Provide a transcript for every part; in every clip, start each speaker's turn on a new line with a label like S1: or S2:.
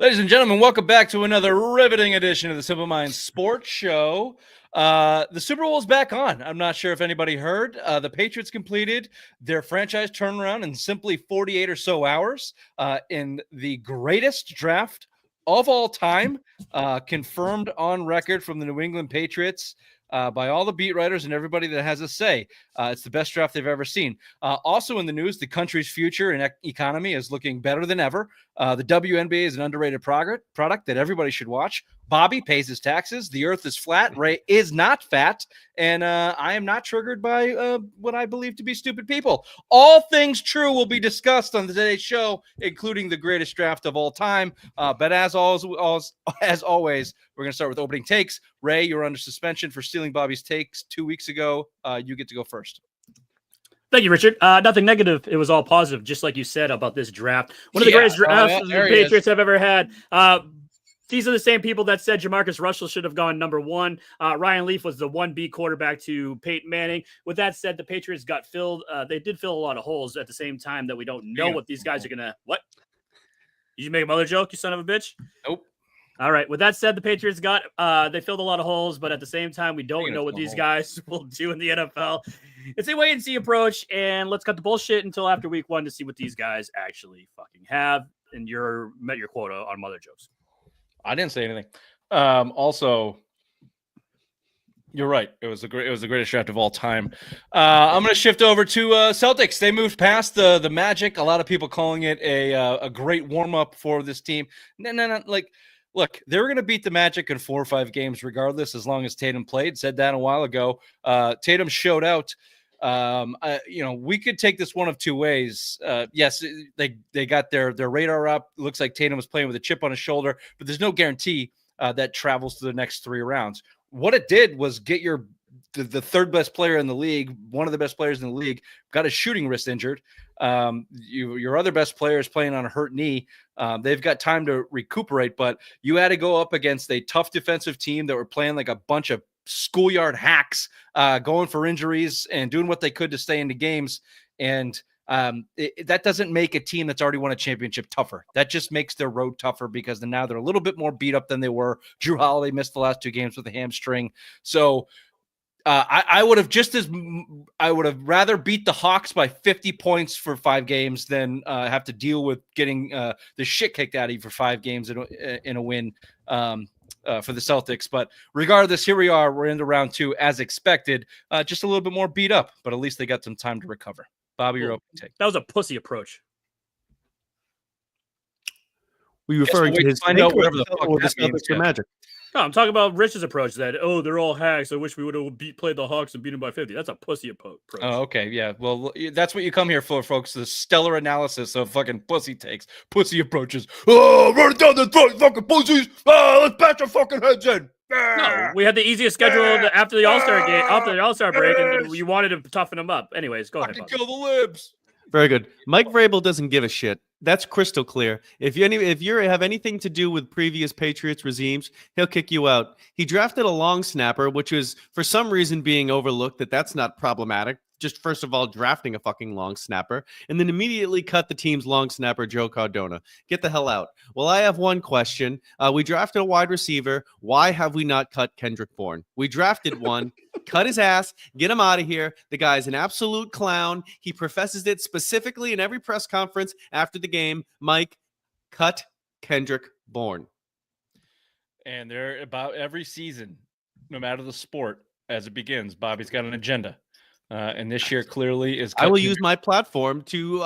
S1: Ladies and gentlemen, welcome back to another riveting edition of the Simple Minds Sports Show. The Super Bowl is back on. I'm not sure if anybody heard. The Patriots completed their franchise turnaround in simply 48 or so hours in the greatest draft of all time, confirmed on record from the New England Patriots by all the beat writers and everybody that has a say. It's the best draft they've ever seen. Also in the news, the country's future and economy is looking better than ever. The WNBA is an underrated product that everybody should watch. Bobby pays his taxes. The earth is flat. Ray is not fat. And I am not triggered by what I believe to be stupid people. All things true will be discussed on today's show, including the greatest draft of all time. But as always, we're going to start with opening takes. Ray, you're under suspension for stealing Bobby's takes 2 weeks ago. You get to go first.
S2: Thank you, Richard. Nothing negative. It was all positive, just like you said about this draft. One of the greatest drafts the Patriots have ever had. These are the same people that said Jamarcus Russell should have gone number one. Ryan Leaf was the 1B quarterback to Peyton Manning. With that said, the Patriots got filled. They did fill a lot of holes at the same time that we don't know what these guys are going to... What? Did you make a mother joke, you son of a bitch?
S1: Nope.
S2: All right. With that said, the Patriots they filled a lot of holes, but at the same time, we don't know what these guys will do in the NFL. It's a wait and see approach, and let's cut the bullshit until after week one to see what these guys actually fucking have. And you're met your quota on mother jokes.
S1: I didn't say anything. Also, you're right. It was the greatest draft of all time. I'm going to shift over to Celtics. They moved past the Magic. A lot of people calling it a great warm up for this team. No. Look, they were going to beat the Magic in 4 or 5 games regardless, as long as Tatum played. Said that a while ago. Tatum showed out. We could take this one of two ways. Yes, they got their radar up. It looks like Tatum was playing with a chip on his shoulder, but there's no guarantee that travels to the next 3 rounds. What it did was get the third best player in the league, one of the best players in the league, got his shooting wrist injured. Your other best player is playing on a hurt knee. They've got time to recuperate, but you had to go up against a tough defensive team that were playing like a bunch of schoolyard hacks, going for injuries and doing what they could to stay into games. And that doesn't make a team that's already won a championship tougher. That just makes their road tougher because now they're a little bit more beat up than they were. Drew Holiday missed the last 2 games with a hamstring. So I would have rather beat the Hawks by 50 points for 5 games than have to deal with getting the shit kicked out of you for 5 games in a win for the Celtics. But regardless, here we are. We're into round 2 as expected. Just a little bit more beat up, but at least they got some time to recover. Bobby, your opening take.
S2: That was a pussy approach.
S3: Were you referring to his
S1: find out whatever the fuck that means,
S3: the Magic?
S2: No, I'm talking about Rich's approach that, they're all hacks. I wish we would have played the Hawks and beat them by 50. That's a pussy approach.
S1: Oh, okay. Yeah. Well, that's what you come here for, folks. The stellar analysis of fucking pussy takes, pussy approaches. Oh, run it down the throat, fucking pussies. Oh, let's bash our fucking heads in.
S2: No, we had the easiest schedule after the All-Star game, after the All-Star break, and you wanted to toughen them up. Anyways, go ahead.
S1: I can kill the libs.
S3: Very good. Mike Vrabel doesn't give a shit. That's crystal clear. If you have anything to do with previous Patriots regimes, he'll kick you out. He drafted a long snapper, which was for some reason being overlooked. That's not problematic. Just first of all, drafting a fucking long snapper, and then immediately cut the team's long snapper, Joe Cardona. Get the hell out. Well, I have one question. We drafted a wide receiver. Why have we not cut Kendrick Bourne? We drafted one, cut his ass, get him out of here. The guy's an absolute clown. He professes it specifically in every press conference after the game. Mike, cut Kendrick Bourne.
S1: And they're about every season, no matter the sport, as it begins, Bobby's got an agenda. And this year clearly is.
S3: I will use my platform to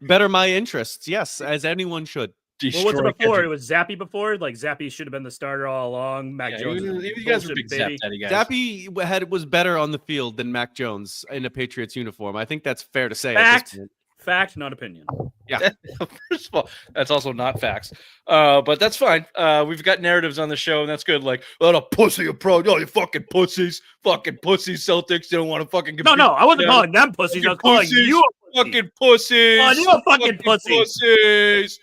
S3: better my interests. Yes, as anyone should.
S2: Well, what's it before? It was Zappy before. Like Zappy should have been the starter all along. Mac Jones.
S1: You guys were big Zap Daddy guys.
S3: Zappy was better on the field than Mac Jones in a Patriots uniform. I think that's fair to say.
S2: Fact, not opinion.
S1: Yeah. First of all, that's also not facts. But that's fine. We've got narratives on the show, and that's good. Like, oh, a pussy approach. Oh, you fucking pussies. Fucking pussies, Celtics. They don't want to fucking compete.
S2: No, I wasn't calling them pussies. I was calling you a pussy.
S1: Fucking pussies.
S2: Oh, you a fucking pussy.
S1: Pussies.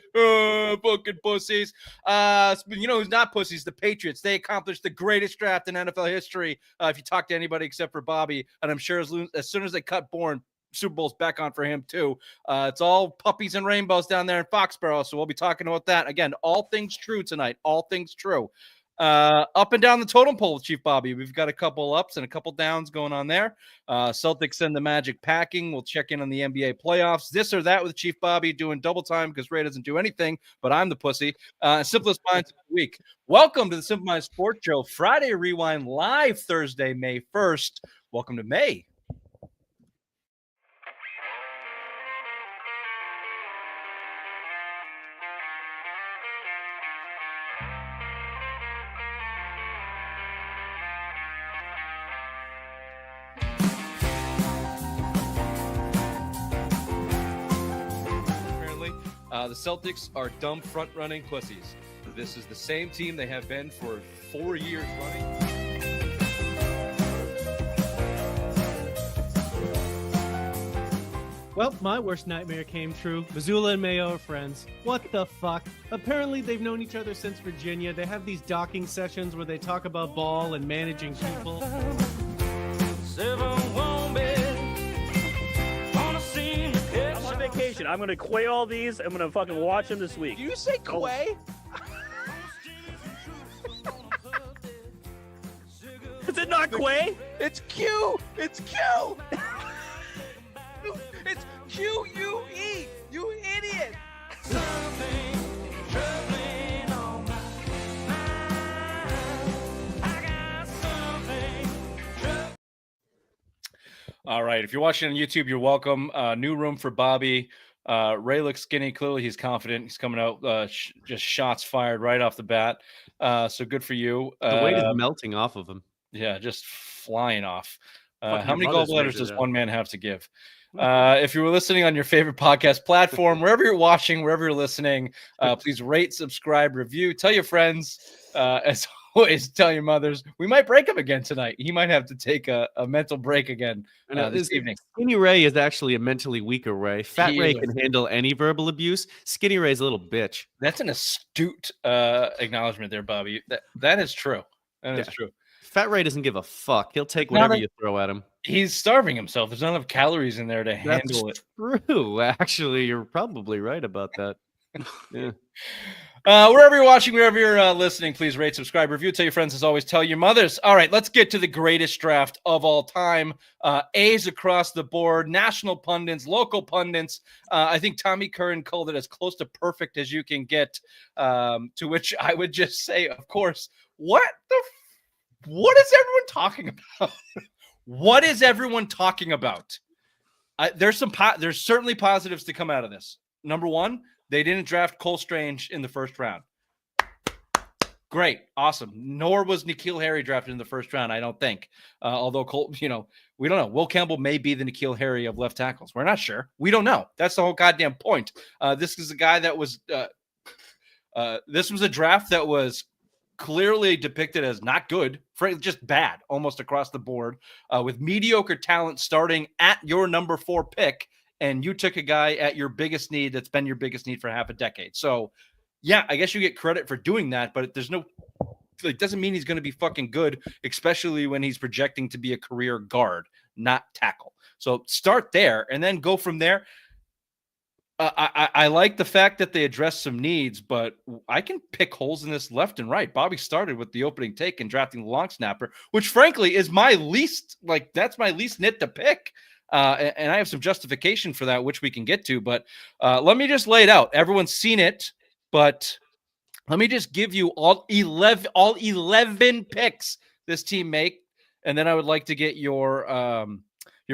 S1: Fucking pussies. You know who's not pussies? The Patriots. They accomplished the greatest draft in NFL history. If you talk to anybody except for Bobby, and I'm sure as soon as they cut Bourne, Super Bowl's back on for him too. It's all puppies and rainbows down there in Foxborough, so we'll be talking about that again. All things true tonight. All things true. Up and down the totem pole with Chief Bobby. We've got a couple ups and a couple downs going on there. Celtics send the Magic packing. We'll check in on the NBA playoffs. This or that with Chief Bobby doing double time because Ray doesn't do anything, but I'm the pussy. Simplest Minds of the week. Welcome to the Simple Minds Sports Show. Friday Rewind live Thursday, May 1st. Welcome to May. The Celtics are dumb front-running pussies. This is the same team they have been for 4 years running.
S4: Well, my worst nightmare came true. Missoula and Mayo are friends. What the fuck? Apparently they've known each other since Virginia. They have these docking sessions where they talk about ball and managing people.
S2: Vacation. I'm gonna quay all these. I'm gonna fucking watch them this week.
S1: Do you say quay?
S2: Is it not quay?
S1: It's Q. It's Q. It's Q-U-E. You idiot. All right. If you're watching on YouTube, you're welcome. New room for Bobby. Ray looks skinny. Clearly, he's confident. He's coming out just shots fired right off the bat. So good for you.
S3: The weight is melting off of him.
S1: Yeah, just flying off.
S2: How
S1: many gallbladders does one man have to give? If you were listening on your favorite podcast platform, wherever you're watching, wherever you're listening, please rate, subscribe, review, tell your friends. As always, tell your mothers. We might break him again tonight. He might have to take a mental break again this evening.
S3: Skinny Ray is actually a mentally weaker Ray. Fat Ray can handle any verbal abuse. Skinny Ray's a little bitch.
S1: That's an astute acknowledgement there, Bobby. That is true. That is true.
S3: Fat Ray doesn't give a fuck. He'll take whatever you throw at him.
S1: He's starving himself. There's not enough calories in there to handle it.
S3: True. Actually, you're probably right about that. Yeah.
S1: Wherever you're watching, wherever you're listening, please rate, subscribe, review, tell your friends, as always, tell your mothers. All right, let's get to the greatest draft of all time. A's across the board, national pundits, local pundits. I think Tommy Curran called it as close to perfect as you can get, to which I would just say, of course, what is everyone talking about? What is everyone talking about? There's certainly positives to come out of this. Number one, they didn't draft Cole Strange in the first round. Great. Awesome. Nor was N'Keal Harry drafted in the first round, I don't think. Although Cole, we don't know. Will Campbell may be the N'Keal Harry of left tackles. We're not sure. We don't know. That's the whole goddamn point. This is a guy that was this was a draft that was clearly depicted as not good, just bad, almost across the board, with mediocre talent starting at your number 4 pick. And you took a guy at your biggest need that's been your biggest need for half a decade. So, yeah, I guess you get credit for doing that, but it doesn't mean he's going to be fucking good, especially when he's projecting to be a career guard, not tackle. So start there and then go from there. I like the fact that they address some needs, but I can pick holes in this left and right. Bobby started with the opening take and drafting the long snapper, which frankly is that's my least nit to pick. And I have some justification for that, which we can get to. But let me just lay it out. Everyone's seen it, but let me just give you all 11 picks this team make, and then I would like to get your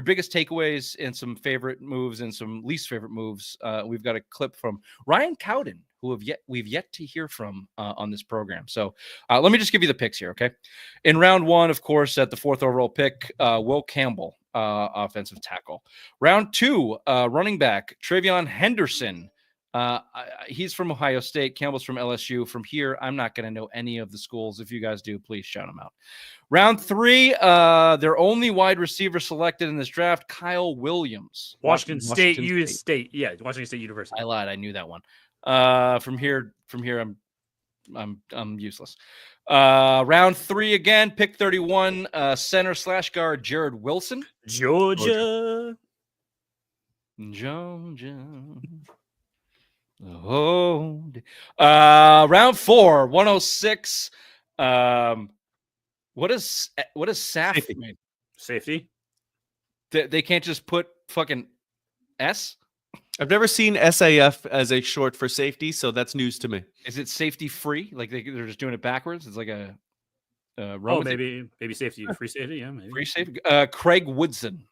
S1: biggest takeaways and some favorite moves and some least favorite moves. We've got a clip from Ryan Cowden, who we've yet to hear from on this program. So let me just give you the picks here, okay? In round 1, of course, at the 4th overall pick, Will Campbell, offensive tackle. Round 2, running back, Travion Henderson. He's from Ohio State. Campbell's from LSU. From here, I'm not going to know any of the schools. If you guys do, please shout them out. Round 3, their only wide receiver selected in this draft, Kyle Williams.
S2: Washington State. Yeah, Washington State University.
S1: I lied. I knew that one. From here, I'm useless. Round 3 again, pick 31, center/guard Jared Wilson,
S2: Georgia.
S1: Georgia. Oh, round 4, 106. What does SAF
S3: Safety.
S1: mean?
S2: Safety.
S1: They can't just put fucking S?
S3: I've never seen SAF as a short for safety, so that's news to me.
S1: Is it safety free? Like they're just doing it backwards? It's like a
S2: Oh, maybe safety, free safety. Yeah, maybe.
S1: free safety. Craig Woodson.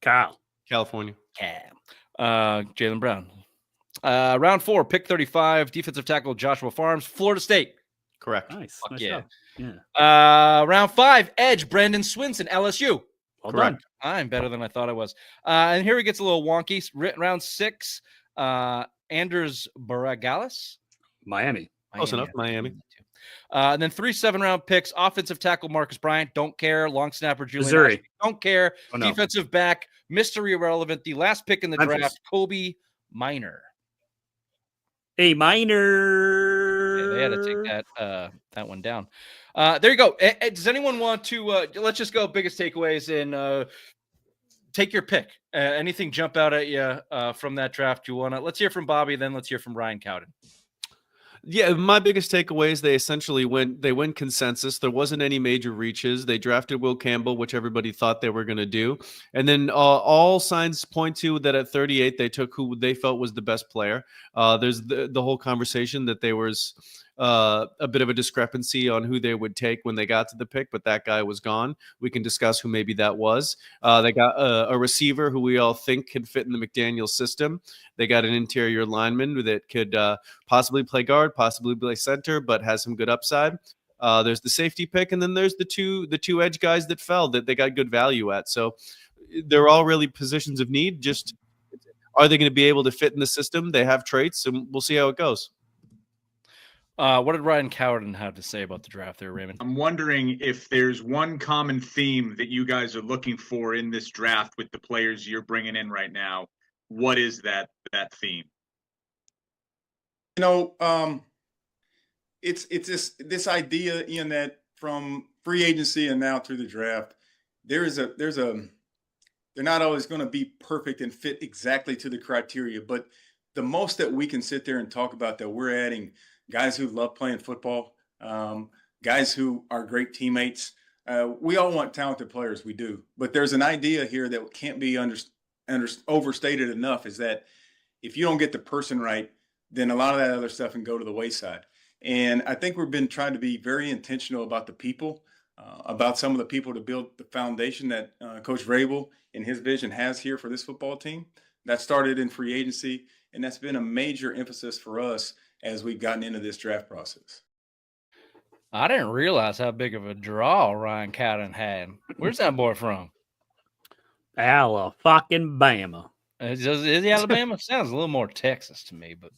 S2: Kyle.
S3: California.
S1: Jalen Brown. Round 4, pick 35, defensive tackle Joshua Farms, Florida State.
S3: Correct.
S2: Nice.
S1: Fuck
S2: Nice
S1: yeah.
S2: job. Yeah.
S1: Round 5, edge Brandon Swinson, LSU.
S2: Well
S3: Correct.
S2: done.
S1: I'm better than I thought I was. And here he gets a little wonky. Round 6, Anders Baragalis.
S2: Miami.
S3: Close enough, Miami.
S1: And then 3 7-round picks, offensive tackle Marcus Bryant, don't care. Long snapper Julian
S2: Missouri.
S1: Ashby, don't care.
S2: Oh, no.
S1: Defensive back, mystery irrelevant. The last pick in the
S2: Memphis.
S1: draft, Kobe Minor.
S2: A minor.
S1: Yeah, they had to take that one down. There you go. Does anyone want to? Let's just go biggest takeaways and take your pick. Anything jump out at you from that draft? You want to? Let's hear from Bobby, then let's hear from Ryan Cowden.
S3: Yeah, my biggest takeaways, they essentially went consensus. There wasn't any major reaches. They drafted Will Campbell, which everybody thought they were going to do. And then all signs point to that at 38, they took who they felt was the best player. There's the whole conversation that there was a bit of a discrepancy on who they would take when they got to the pick, but that guy was gone. We can discuss who maybe that was. They got a receiver who we all think could fit in the McDaniel system. They got an interior lineman that could possibly play guard, possibly play center, but has some good upside. There's the safety pick, and then there's the two edge guys that fell that they got good value at. So they're all really positions of need. Just are they going to be able to fit in the system? They have traits, and we'll see how it goes.
S1: What did Ryan Cowden have to say about the draft there, Raymond?
S5: I'm wondering if there's one common theme that you guys are looking for in this draft with the players you're bringing in right now. What is that theme?
S6: You know, it's this idea, Ian, that from free agency and now through the draft, they're not always going to be perfect and fit exactly to the criteria, but the most that we can sit there and talk about that we're adding guys who love playing football, guys who are great teammates. We all want talented players, we do. But there's an idea here that can't be overstated enough, is that if you don't get the person right, then a lot of that other stuff can go to the wayside. And I think we've been trying to be very intentional about the people, about some of the people to build the foundation that Coach Vrabel and his vision has here for this football team. That started in free agency, and that's been a major emphasis for us as we've gotten into this draft process.
S1: I didn't realize how big of a draw Ryan Cowden had. Where's that boy from?
S2: Alabama.
S1: Is he Alabama? Sounds a little more Texas to me, but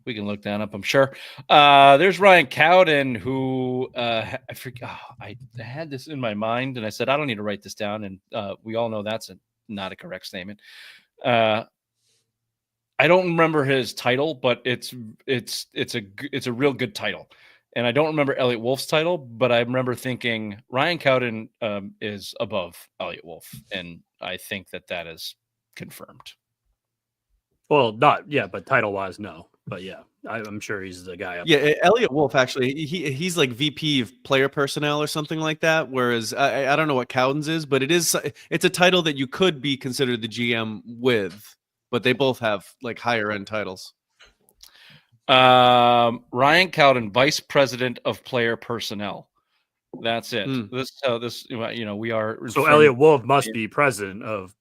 S1: we can look that up, I'm sure. There's Ryan Cowden, who I forget. I had this in my mind, and I said I don't need to write this down, and we all know that's not a correct statement. I don't remember his title, but it's a real good title. And I don't remember Elliot Wolf's title, but I remember thinking Ryan Cowden is above Elliot Wolf, and I think that is confirmed.
S2: Well, but title-wise, no. But yeah, I'm sure he's the guy up there.
S3: Yeah, Elliot Wolf, actually, he's like VP of player personnel or something like that, whereas I don't know what Cowden's is, but it's a title that you could be considered the GM with. But they both have like higher end titles.
S1: Ryan Cowden, Vice President of Player Personnel. That's it. We are.
S2: So Elliot Wolf must be president of.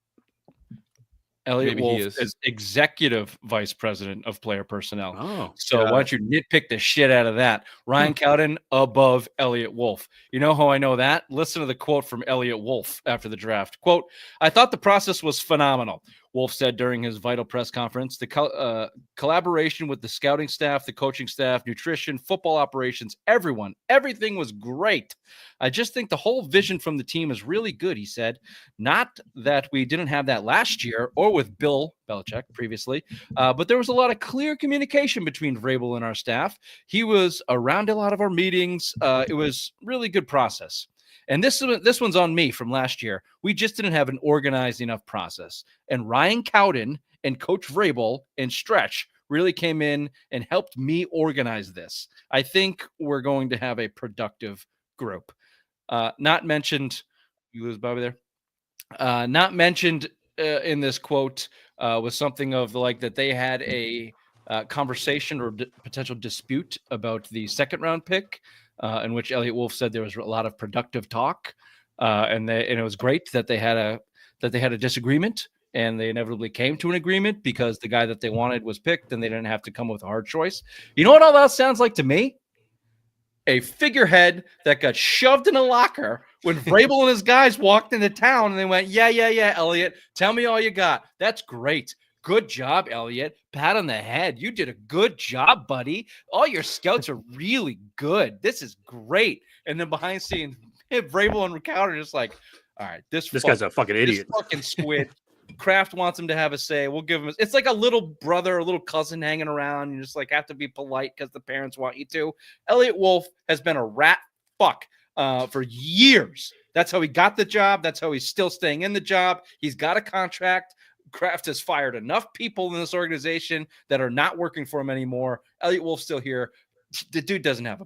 S1: Elliot Wolf is Executive Vice President of Player Personnel.
S2: Oh,
S1: so why don't you nitpick the shit out of that? Ryan Cowden above Elliot Wolf. You know how I know that? Listen to the quote from Elliot Wolf after the draft. Quote, "I thought the process was phenomenal," Wolf said during his vital press conference. The collaboration with the scouting staff, the coaching staff, nutrition, football operations, everything was great. I just think the whole vision from the team is really good, he said. Not that we didn't have that last year or with Bill Belichick previously, but there was a lot of clear communication between Vrabel and our staff. He was around a lot of our meetings. It was really good process. And this one's on me from last year. We just didn't have an organized enough process. And Ryan Cowden and Coach Vrabel and Stretch really came in and helped me organize this. I think we're going to have a productive group. Not mentioned, you lose Bobby there. Not mentioned in this quote was something of like that they had a conversation or potential dispute about the second round pick, in which Elliot Wolf said there was a lot of productive talk, and it was great that they had a disagreement. And they inevitably came to an agreement because the guy that they wanted was picked and they didn't have to come with a hard choice. You know what all that sounds like to me? A figurehead that got shoved in a locker when Vrabel and his guys walked into town and they went, yeah, Elliot, tell me all you got. That's great. Good job, Elliot. Pat on the head. You did a good job, buddy. All your scouts are really good. This is great. And then behind scenes, Vrabel and Ricardo are just like, all right, this
S2: guy's a fucking idiot.
S1: This fucking squid. Kraft wants him to have a say. We'll give him. It's like a little brother, a little cousin hanging around. You just like have to be polite because the parents want you to. Elliot Wolf has been a rat fuck for years. That's how he got the job. That's how he's still staying in the job. He's got a contract. Kraft has fired enough people in this organization that are not working for him anymore. Elliot Wolf's still here. The dude doesn't have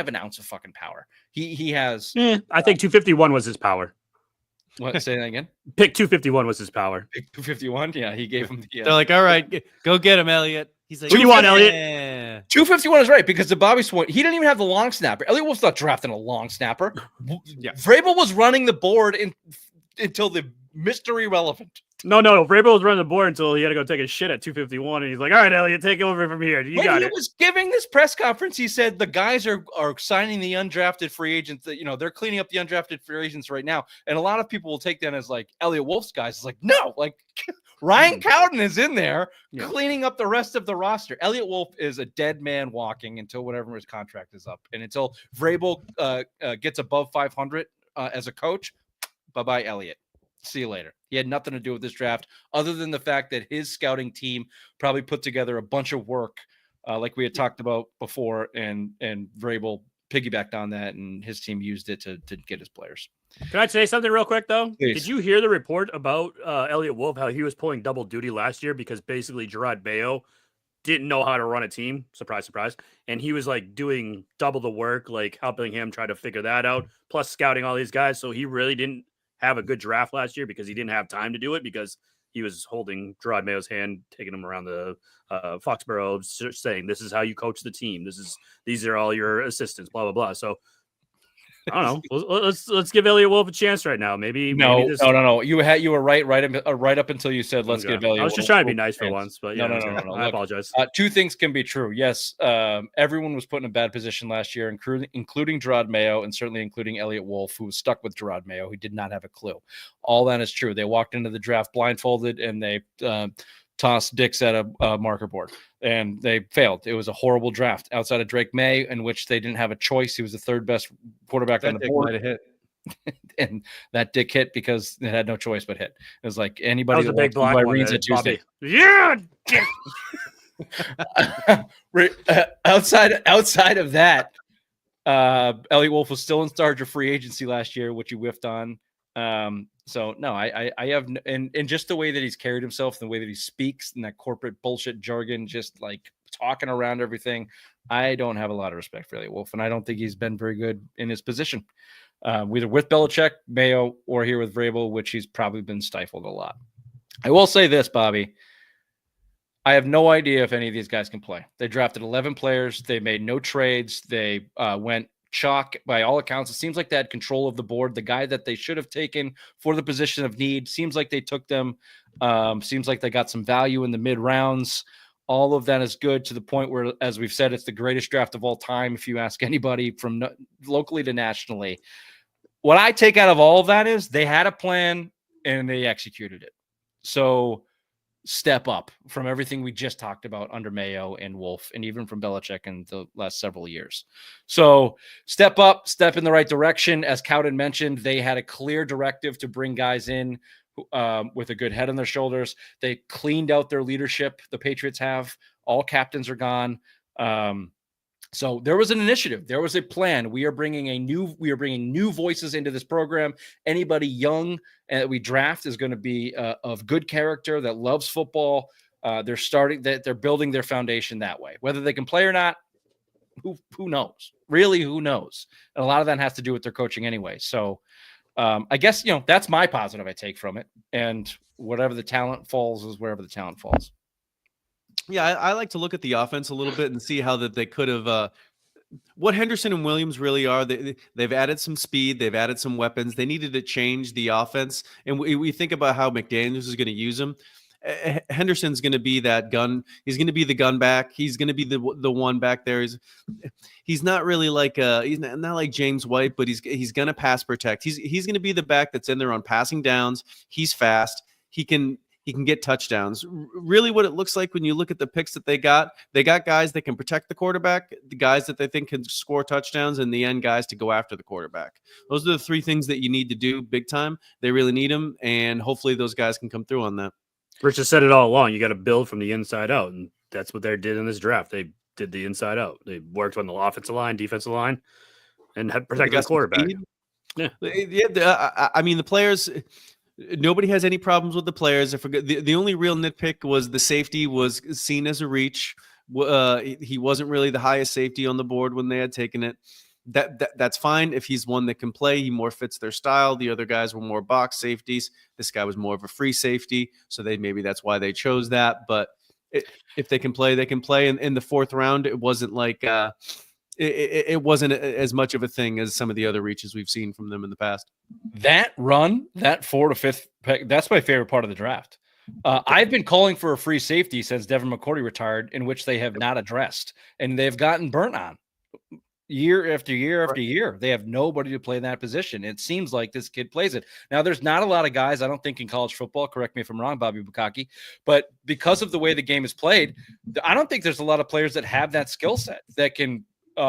S1: an ounce of fucking power. He has.
S2: I think 251 was his power.
S1: What? Say that again.
S2: Pick 251 was his power.
S1: Pick 251. Yeah, he gave him.
S3: They're like, all right, go get him, Elliot. He's like,
S2: what do you want, Elliot?
S1: 251 is right because the Bobby's point. He didn't even have the long snapper. Elliot Wolf's not drafting a long snapper.
S2: Yeah.
S1: Vrabel was running the board until the mystery relevant.
S2: No. Vrabel was running the board until he had to go take a shit at 251, and he's like, "All right, Elliot, take over from here. You got it."
S1: He was giving this press conference. He said the guys are signing the undrafted free agents. That they're cleaning up the undrafted free agents right now, and a lot of people will take that as like Elliot Wolf's guys. It's like no, like Ryan Cowden is in there cleaning up the rest of the roster. Elliot Wolf is a dead man walking until whatever his contract is up, and until Vrabel gets above 500 as a coach. Bye, Elliot. See you later. He had nothing to do with this draft other than the fact that his scouting team probably put together a bunch of work like we had talked about before, and Vrabel piggybacked on that, and his team used it to get his players.
S2: Can I say something real quick, though?
S1: Please.
S2: Did you hear the report about Elliot Wolf, how he was pulling double duty last year because basically Gerard Mayo didn't know how to run a team? Surprise, surprise. And he was like doing double the work, like helping him try to figure that out, plus scouting all these guys. So he really didn't have a good draft last year because he didn't have time to do it because he was holding Gerard Mayo's hand, taking him around the Foxborough, saying, this is how you coach the team. These are all your assistants, blah, blah, blah. So I don't know. Let's give Elliot Wolf a chance right now. Maybe
S1: no. You were right up until you said let's give Elliot.
S2: I was just trying to be nice for once, but
S1: no.
S2: I apologize.
S1: Two things can be true. Yes, everyone was put in a bad position last year, including Gerard Mayo, and certainly including Elliot Wolf, who was stuck with Gerard Mayo, who did not have a clue. All that is true. They walked into the draft blindfolded, and they tossed dicks at a marker board, and they failed. It was a horrible draft outside of Drake May, in which they didn't have a choice. He was the third best quarterback on the board.
S3: Hit.
S1: And that dick hit because it had no choice but hit. It was like anybody
S2: that was a big block one,
S1: Tuesday.
S2: Yeah.
S1: outside of that, Elliot Wolf was still in charge of free agency last year, which you whiffed on. So no, I have, and just the way that he's carried himself, the way that he speaks, and that corporate bullshit jargon, just like talking around everything, I don't have a lot of respect for Elliot Wolf, and I don't think he's been very good in his position, either with Belichick, Mayo, or here with Vrabel, which he's probably been stifled a lot. I will say this, Bobby. I have no idea if any of these guys can play. They drafted 11 players. They made no trades. They went chalk by all accounts. It seems like they had control of the board. The guy that they should have taken for the position of need seems like they took them. Seems like they got some value in the mid rounds. All of that is good to the point where, as we've said, it's the greatest draft of all time. If you ask anybody from locally to nationally, what I take out of all of that is they had a plan and they executed it. So step up from everything we just talked about under Mayo and Wolf, and even from Belichick in the last several years. So step up, step in the right direction. As Cowden mentioned, they had a clear directive to bring guys in with a good head on their shoulders. They cleaned out their leadership. The Patriots have. All captains are gone. So there was an initiative. There was a plan. We are bringing new voices into this program. Anybody young that we draft is going to be of good character that loves football. They're building their foundation that way. Whether they can play or not, who knows? Really, who knows? And a lot of that has to do with their coaching anyway. So I guess that's my positive I take from it. And whatever the talent falls is wherever the talent falls.
S3: Yeah, I like to look at the offense a little bit and see how that they could have what Henderson and Williams really are. They've added some speed, they've added some weapons. They needed to change the offense, and we think about how McDaniels is going to use them. Henderson's going to be that gun. He's going to be the gun back. He's going to be the one back there. He's not really like he's not like James White, but he's going to pass protect. He's going to be the back that's in there on passing downs. He's fast. He can get touchdowns. Really what it looks like when you look at the picks that they got guys that can protect the quarterback, the guys that they think can score touchdowns, and the end guys to go after the quarterback. Those are the three things that you need to do big time. They really need them, and hopefully those guys can come through on that.
S2: Rich has said it all along. You got to build from the inside out, and that's what they did in this draft. They did the inside out. They worked on the offensive line, defensive line, and had protected the quarterback.
S3: I mean, the players. Nobody has any problems with the players. I forget the only real nitpick was the safety was seen as a reach. He wasn't really the highest safety on the board when they had taken it. That's fine if he's one that can play. He more fits their style. The other guys were more box safeties. This guy was more of a free safety, so maybe that's why they chose that. But if they can play, they can play. And in the fourth round, it wasn't like it wasn't as much of a thing as some of the other reaches we've seen from them in the past.
S1: That run, that 4th to 5th pick, that's my favorite part of the draft. I've been calling for a free safety since Devin McCourty retired, in which they have not addressed, and they've gotten burnt on year after year after year. They have nobody to play in that position. It seems like this kid plays it. Now, there's not a lot of guys, I don't think, in college football, correct me if I'm wrong, Bobby Bukaki, but because of the way the game is played, I don't think there's a lot of players that have that skill set that can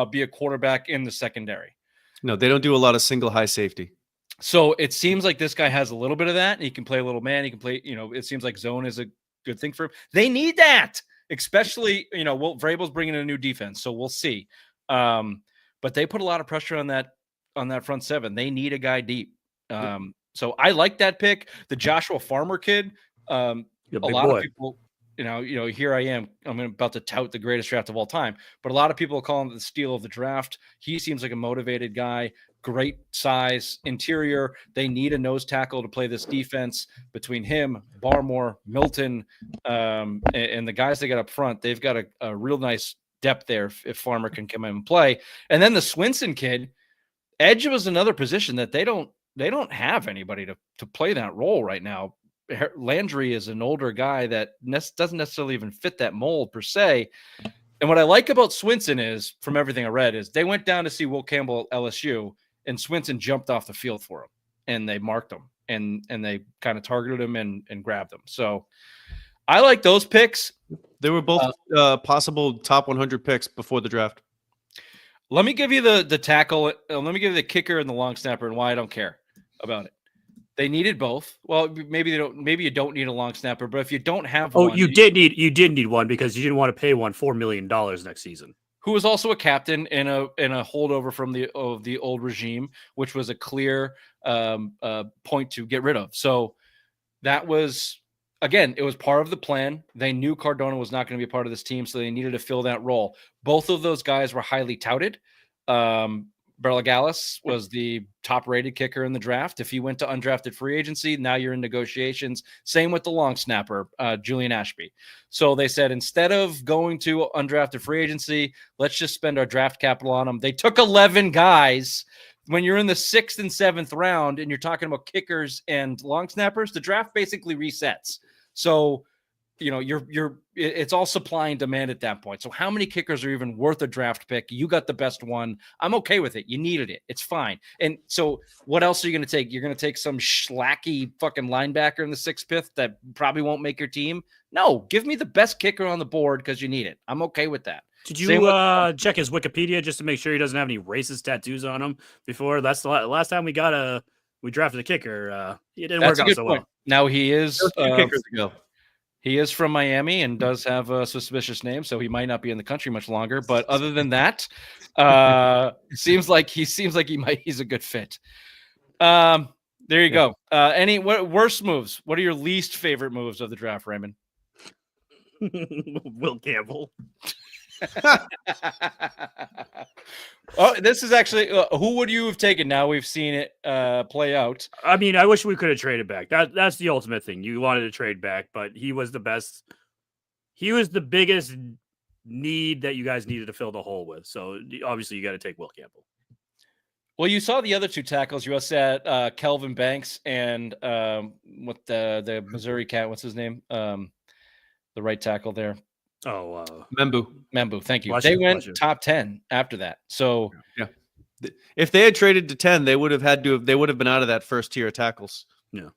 S1: be a quarterback in the secondary.
S3: No, they don't do a lot of single high safety.
S1: So it seems like this guy has a little bit of that. He can play a little man. He can play, it seems like zone is a good thing for him. They need that, especially, Vrabel's bringing in a new defense, so we'll see. But they put a lot of pressure on that front seven. They need a guy deep. So I like that pick. The Joshua Farmer kid, a lot of people, here I am. I'm about to tout the greatest draft of all time, but a lot of people call him the steal of the draft. He seems like a motivated guy, great size, interior. They need a nose tackle to play this defense. Between him, Barmore, Milton, and the guys they got up front, they've got a real nice depth there if Farmer can come in and play. And then the Swinson kid, edge was another position that they don't have anybody to play that role right now. Landry is an older guy that doesn't necessarily even fit that mold per se. And what I like about Swinson is, from everything I read, is they went down to see Will Campbell at LSU, and Swinson jumped off the field for him, and they marked him, and they kind of targeted him and grabbed him. So I like those picks.
S3: They were both possible top 100 picks before the draft.
S1: Let me give you the tackle. Let me give you the kicker and the long snapper and why I don't care about it. They needed both. Well, maybe they don't. Maybe you don't need a long snapper, but if you don't have one,
S2: you did need one because you didn't want to pay one $4 million next season.
S1: Who was also a captain in a holdover from the old regime, which was a clear point to get rid of. So that was, again, it was part of the plan. They knew Cardona was not going to be a part of this team, so they needed to fill that role. Both of those guys were highly touted. Berlagallis was the top-rated kicker in the draft. If he went to undrafted free agency, now you're in negotiations. Same with the long snapper, Julian Ashby. So they said, instead of going to undrafted free agency, let's just spend our draft capital on them. They took 11 guys. When you're in the 6th and 7th round and you're talking about kickers and long snappers, the draft basically resets. So it's all supply and demand at that point. So how many kickers are even worth a draft pick? You got the best one. I'm okay with it. You needed it. It's fine. And so what else are you going to take? You're going to take some schlacky fucking linebacker in the 6th, 5th that probably won't make your team? No, give me the best kicker on the board because you need it. I'm okay with that.
S2: Did you check his Wikipedia just to make sure he doesn't have any racist tattoos on him before? That's the last time we drafted a kicker. It didn't work out so well.
S1: Now he is
S3: kickers ago.
S1: He is from Miami and does have a suspicious name, so he might not be in the country much longer. But other than that, seems like he's a good fit. There you go. Any worst moves? What are your least favorite moves of the draft, Raymond?
S2: Will Campbell.
S1: Oh, this is actually who would you have taken? Now we've seen it play out.
S2: I mean, I wish we could have traded back. That's the ultimate thing. You wanted to trade back, but he was the best. He was the biggest need that you guys needed to fill the hole with. So obviously, you got to take Will Campbell.
S1: Well, you saw the other two tackles. You also had Kelvin Banks and what the Missouri cat. What's his name? The right tackle there.
S2: Oh,
S1: Membu. Thank you. They went top 10 after that. So
S3: yeah, if they had traded to 10, they would have been out of that first tier of tackles.
S2: Yeah.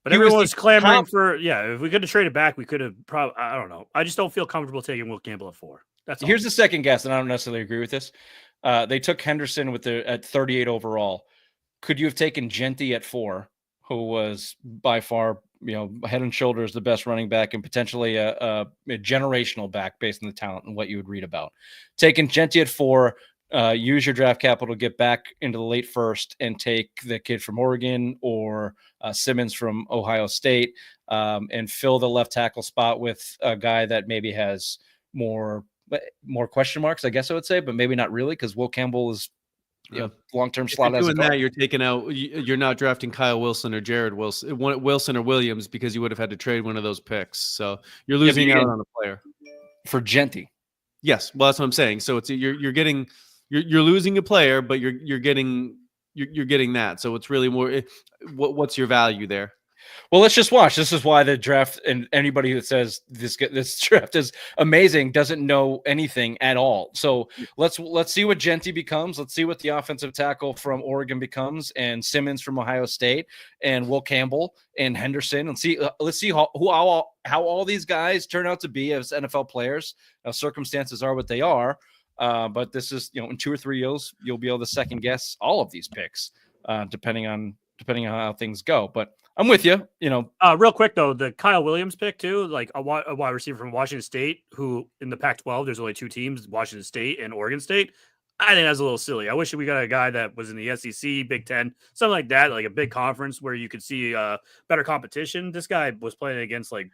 S2: But everyone was clamoring for, if we could have traded back, we could have probably, I don't know. I just don't feel comfortable taking Will Campbell at 4.
S1: Here's the second guess, and I don't necessarily agree with this. They took Henderson at 38 overall. Could you have taken Genty at 4, who was by far, head and shoulders the best running back and potentially a generational back based on the talent and what you would read about? Taking Genty at 4, use your draft capital to get back into the late first and take the kid from Oregon or Simmons from Ohio State and fill the left tackle spot with a guy that maybe has more question marks, I guess I would say, but maybe not really, because Will Campbell is long-term slot.
S3: Doing that, you're taking out. You're not drafting Kyle Wilson or Jared Wilson or Williams, because you would have had to trade one of those picks. So you're losing out on a player
S1: for Genty.
S3: Yes, well, that's what I'm saying. So it's you're losing a player, but you're getting that. So it's really more. What's your value there?
S1: Well, let's just watch. This is why the draft, and anybody that says this draft is amazing doesn't know anything at all. So let's see what Genty becomes. Let's see what the offensive tackle from Oregon becomes, and Simmons from Ohio State, and Will Campbell and Henderson, and let's see how all these guys turn out to be as NFL players. Now, circumstances are what they are, but this is in 2 or 3 years you'll be able to second guess all of these picks, depending on how things go. But I'm with you.
S2: Real quick though, the Kyle Williams pick too, like a wide receiver from Washington State, who in the Pac-12 there's only 2 teams, Washington State and Oregon State. I think that's a little silly. I wish we got a guy that was in the SEC, Big Ten, something like that, like a big conference where you could see better competition. This guy was playing against like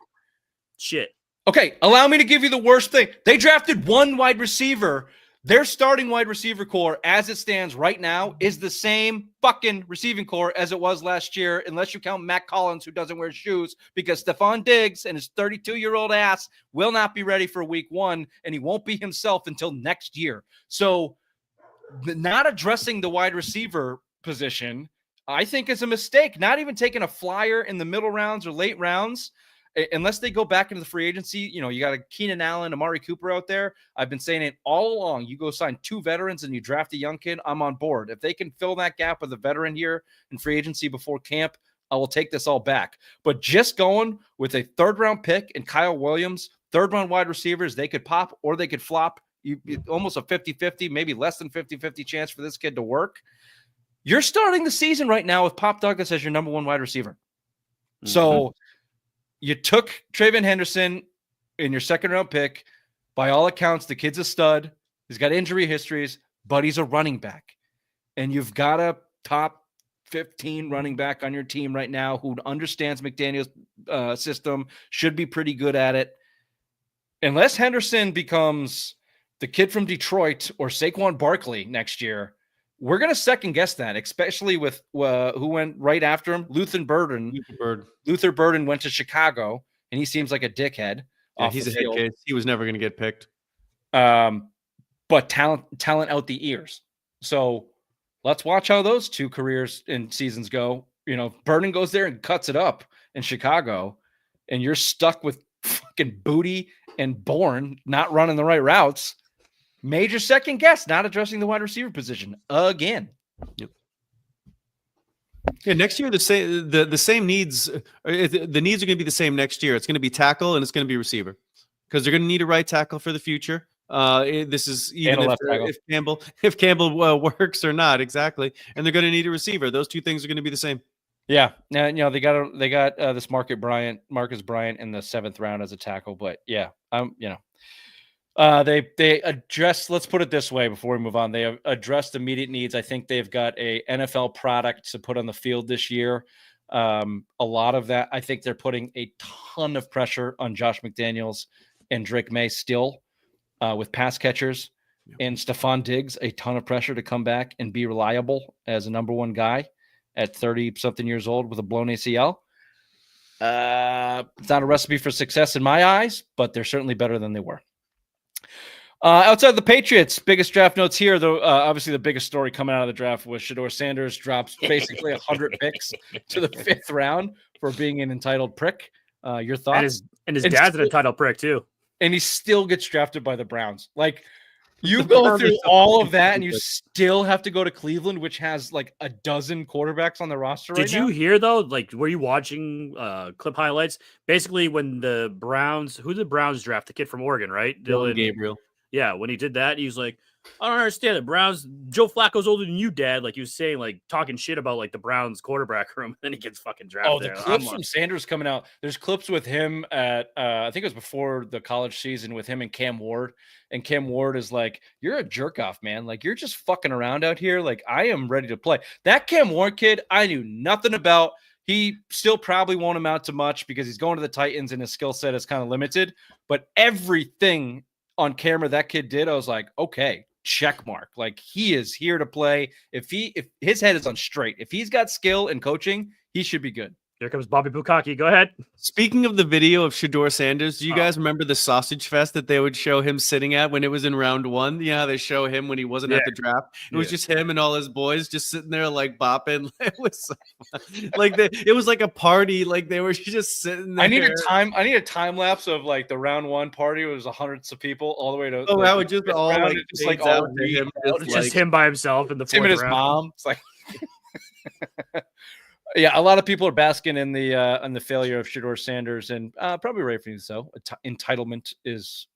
S2: shit.
S1: Okay, allow me to give you the worst thing. They drafted 1 wide receiver. Their starting wide receiver core, as it stands right now, is the same fucking receiving core as it was last year, unless you count Matt Collins, who doesn't wear shoes, because Stephon Diggs and his 32-year-old ass will not be ready for week 1, and he won't be himself until next year. So not addressing the wide receiver position, I think, is a mistake. Not even taking a flyer in the middle rounds or late rounds, unless they go back into the free agency. You got a Keenan Allen, Amari Cooper out there. I've been saying it all along. You go sign 2 veterans and you draft a young kid, I'm on board. If they can fill that gap with a veteran here in free agency before camp, I will take this all back. But just going with a 3rd-round pick and Kyle Williams, 3rd-round wide receivers, they could pop or they could flop. Almost a 50-50, maybe less than 50-50 chance for this kid to work. You're starting the season right now with Pop Douglas as your number 1 wide receiver. Mm-hmm. So you took Trayvon Henderson in your 2nd-round pick. By all accounts, the kid's a stud. He's got injury histories, but he's a running back. And you've got a top 15 running back on your team right now who understands McDaniel's system, should be pretty good at it. Unless Henderson becomes the kid from Detroit or Saquon Barkley next year, we're going to second guess that, especially with who went right after him. Luther Burden went to Chicago, and he seems like a dickhead.
S3: Yeah, he's a head case. He was never going to get picked.
S1: But talent out the ears. So let's watch how those 2 careers and seasons go. Burden goes there and cuts it up in Chicago, and you're stuck with fucking Booty and Bourne not running the right routes. Major second guess, not addressing the wide receiver position again.
S3: Yep. Yeah, next year the same needs. The needs are going to be the same next year. It's going to be tackle and it's going to be receiver, because they're going to need a right tackle for the future. This is even if Campbell works or not, exactly, and they're going to need a receiver. Those 2 things are going to be the same.
S1: Yeah, now they got this Marcus Bryant in the 7th round as a tackle, but yeah, they addressed. Let's put it this way before we move on. They have addressed immediate needs. I think they've got a NFL product to put on the field this year. A lot of that, I think they're putting a ton of pressure on Josh McDaniels and Drake May still with pass catchers, and Stephon Diggs, a ton of pressure to come back and be reliable as a number 1 guy at 30-something years old with a blown ACL. It's not a recipe for success in my eyes, but they're certainly better than they were. Outside the Patriots, biggest draft notes here, though. Obviously, the biggest story coming out of the draft was Shedeur Sanders drops basically 100 picks to the 5th round for being an entitled prick. Your thoughts?
S2: And his dad's an entitled prick too.
S1: And he still gets drafted by the Browns. Like, you go through all of that, and you still have to go to Cleveland, which has like a dozen quarterbacks on the roster right now.
S2: Did you hear, though, like, were you watching clip highlights? Basically, when the Browns draft? The kid from Oregon, right?
S3: Dylan Gabriel.
S2: Yeah, when he did that, he was like, I don't understand it. Browns, Joe Flacco's older than you, Dad. Like, he was saying, like, talking shit about, like, the Browns quarterback room. And then he gets fucking drafted.
S1: Oh, the clips from Sanders coming out. There's clips with him at, I think it was before the college season with him and Cam Ward. And Cam Ward is like, you're a jerk off, man. Like, you're just fucking around out here. Like, I am ready to play. That Cam Ward kid, I knew nothing about. He still probably won't amount to much because he's going to the Titans and his skill set is kind of limited. But everything on camera that kid did, I was like, okay, check mark. Like, he is here to play. If his head is on straight, if he's got skill and coaching, he should be good.
S2: Here comes Bobby Bukaki. Go ahead.
S3: Speaking of the video of Shedeur Sanders, do you guys remember the sausage fest that they would show him sitting at when it was in round 1? You know how they show him when he wasn't at the draft? It was just him and all his boys just sitting there like bopping. It was so like it was like a party. Like they were just sitting there.
S1: I need a time lapse of like the round 1 party. It was hundreds of people all the way to.
S3: Oh, I would just all like
S1: just like all
S3: him,
S2: just him by himself in the 4th
S1: him and his
S2: round.
S1: mom. It's like. Yeah, a lot of people are basking in the failure of Shedeur Sanders, and probably rightfully so. Entitlement is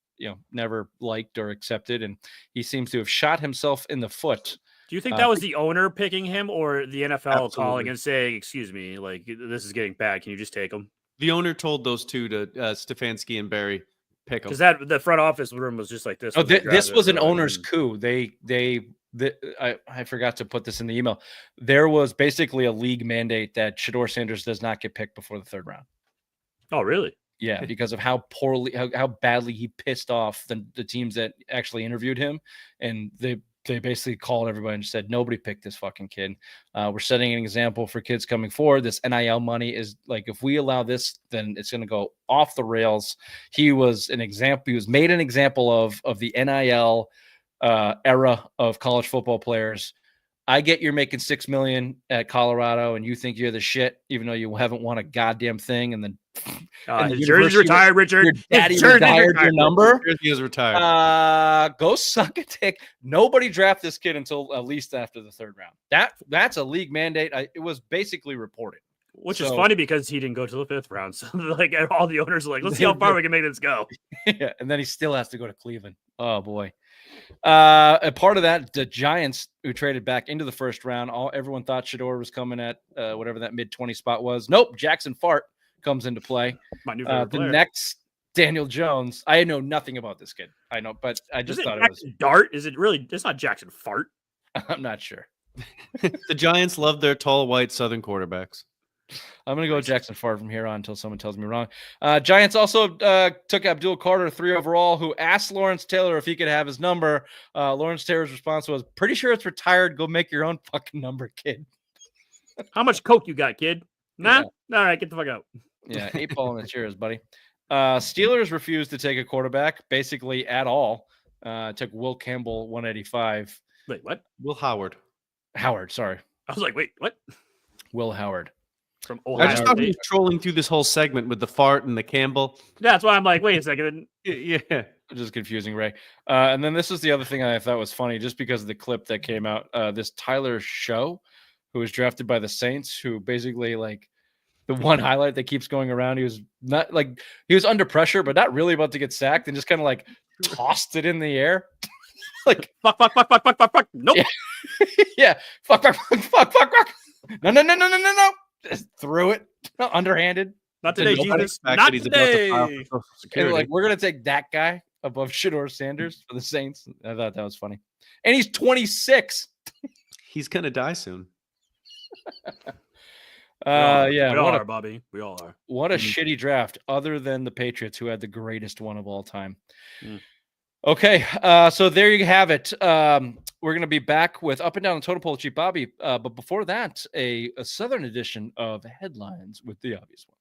S1: never liked or accepted, and he seems to have shot himself in the foot.
S2: Do you think that was the owner picking him, or the NFL calling and saying, "Excuse me, like this is getting bad. Can you just take him?"
S3: The owner told those two to Stefanski and Barry pick him
S2: because the front office room was just like this.
S1: Oh, this was an owner's coup. I forgot to put this in the email. There was basically a league mandate that Shedeur Sanders does not get picked before the 3rd round.
S2: Oh, really?
S1: Yeah, because of how badly he pissed off the teams that actually interviewed him, and they basically called everybody and said, nobody picked this fucking kid. We're setting an example for kids coming forward. This NIL money is like, if we allow this, then it's going to go off the rails. He was an example. He was made an example of the NIL era of college football players. I get you're making $6 million at Colorado and you think you're the shit, even though you haven't won a goddamn thing. And then
S2: his jersey's retired, Richard.
S1: Your daddy retired your number.
S3: Jersey is retired.
S1: Go suck a dick. Nobody draft this kid until at least after the 3rd round. That's a league mandate. It was basically reported.
S2: Which is funny because he didn't go to the 5th round. So like all the owners are like, let's see how far we can make this go.
S1: Yeah, and then he still has to go to Cleveland. Oh boy. A part of that, the Giants who traded back into the 1st round, everyone thought Shedeur was coming at whatever that mid-20 spot was. Nope, Jackson Fart comes into play.
S2: My new favorite player.
S1: The next Daniel Jones. I know nothing about this kid. I know, but I just thought it was
S2: Dart. Is it really? It's not Jackson Fart.
S1: I'm not sure.
S3: The Giants love their tall, white Southern quarterbacks.
S1: I'm going to go Jackson Fart from here on until someone tells me wrong. Giants also took Abdul Carter 3 overall, who asked Lawrence Taylor if he could have his number. Lawrence Taylor's response was, pretty sure it's retired. Go make your own fucking number, kid.
S2: How much coke you got, kid? Nah? Yeah. All right, get the fuck out.
S1: Yeah, 8 ball in the chairs, buddy. Steelers refused to take a quarterback, basically at all. Took Will Campbell, 185.
S2: Wait, what?
S3: Will Howard.
S1: Howard, sorry.
S2: I was like, wait, what?
S1: Will Howard.
S2: From Ohio
S3: I just thought he was trolling through this whole segment with the fart and the Campbell.
S2: That's why I'm like, wait a second.
S3: Yeah.
S1: Just confusing, Ray. And then this is the other thing I thought was funny, just because of the clip that came out. This Tyler Show, who was drafted by the Saints, who basically like the one highlight that keeps going around, he was under pressure, but not really about to get sacked, and just kind of like tossed it in the air. Like
S2: fuck. Nope.
S1: Yeah. Yeah. Fuck. No. Just threw it underhanded.
S2: Not today, Jesus.
S3: Fact
S2: Not
S3: that he's about to file
S2: today.
S3: for Social
S1: And
S3: Security.
S1: like, we're gonna take that guy above Shador Sanders for the Saints. I thought that was funny. And he's 26.
S3: He's gonna die soon.
S1: Yeah.
S2: We all are, Bobby. We all are.
S1: What a shitty draft, other than the Patriots, who had the greatest one of all time.
S2: Mm.
S1: Okay, so there you have it. We're going to be back with Up and Down the Totem Pole, Chief Bobby. But before that, a Southern edition of Headlines with the Obvious One.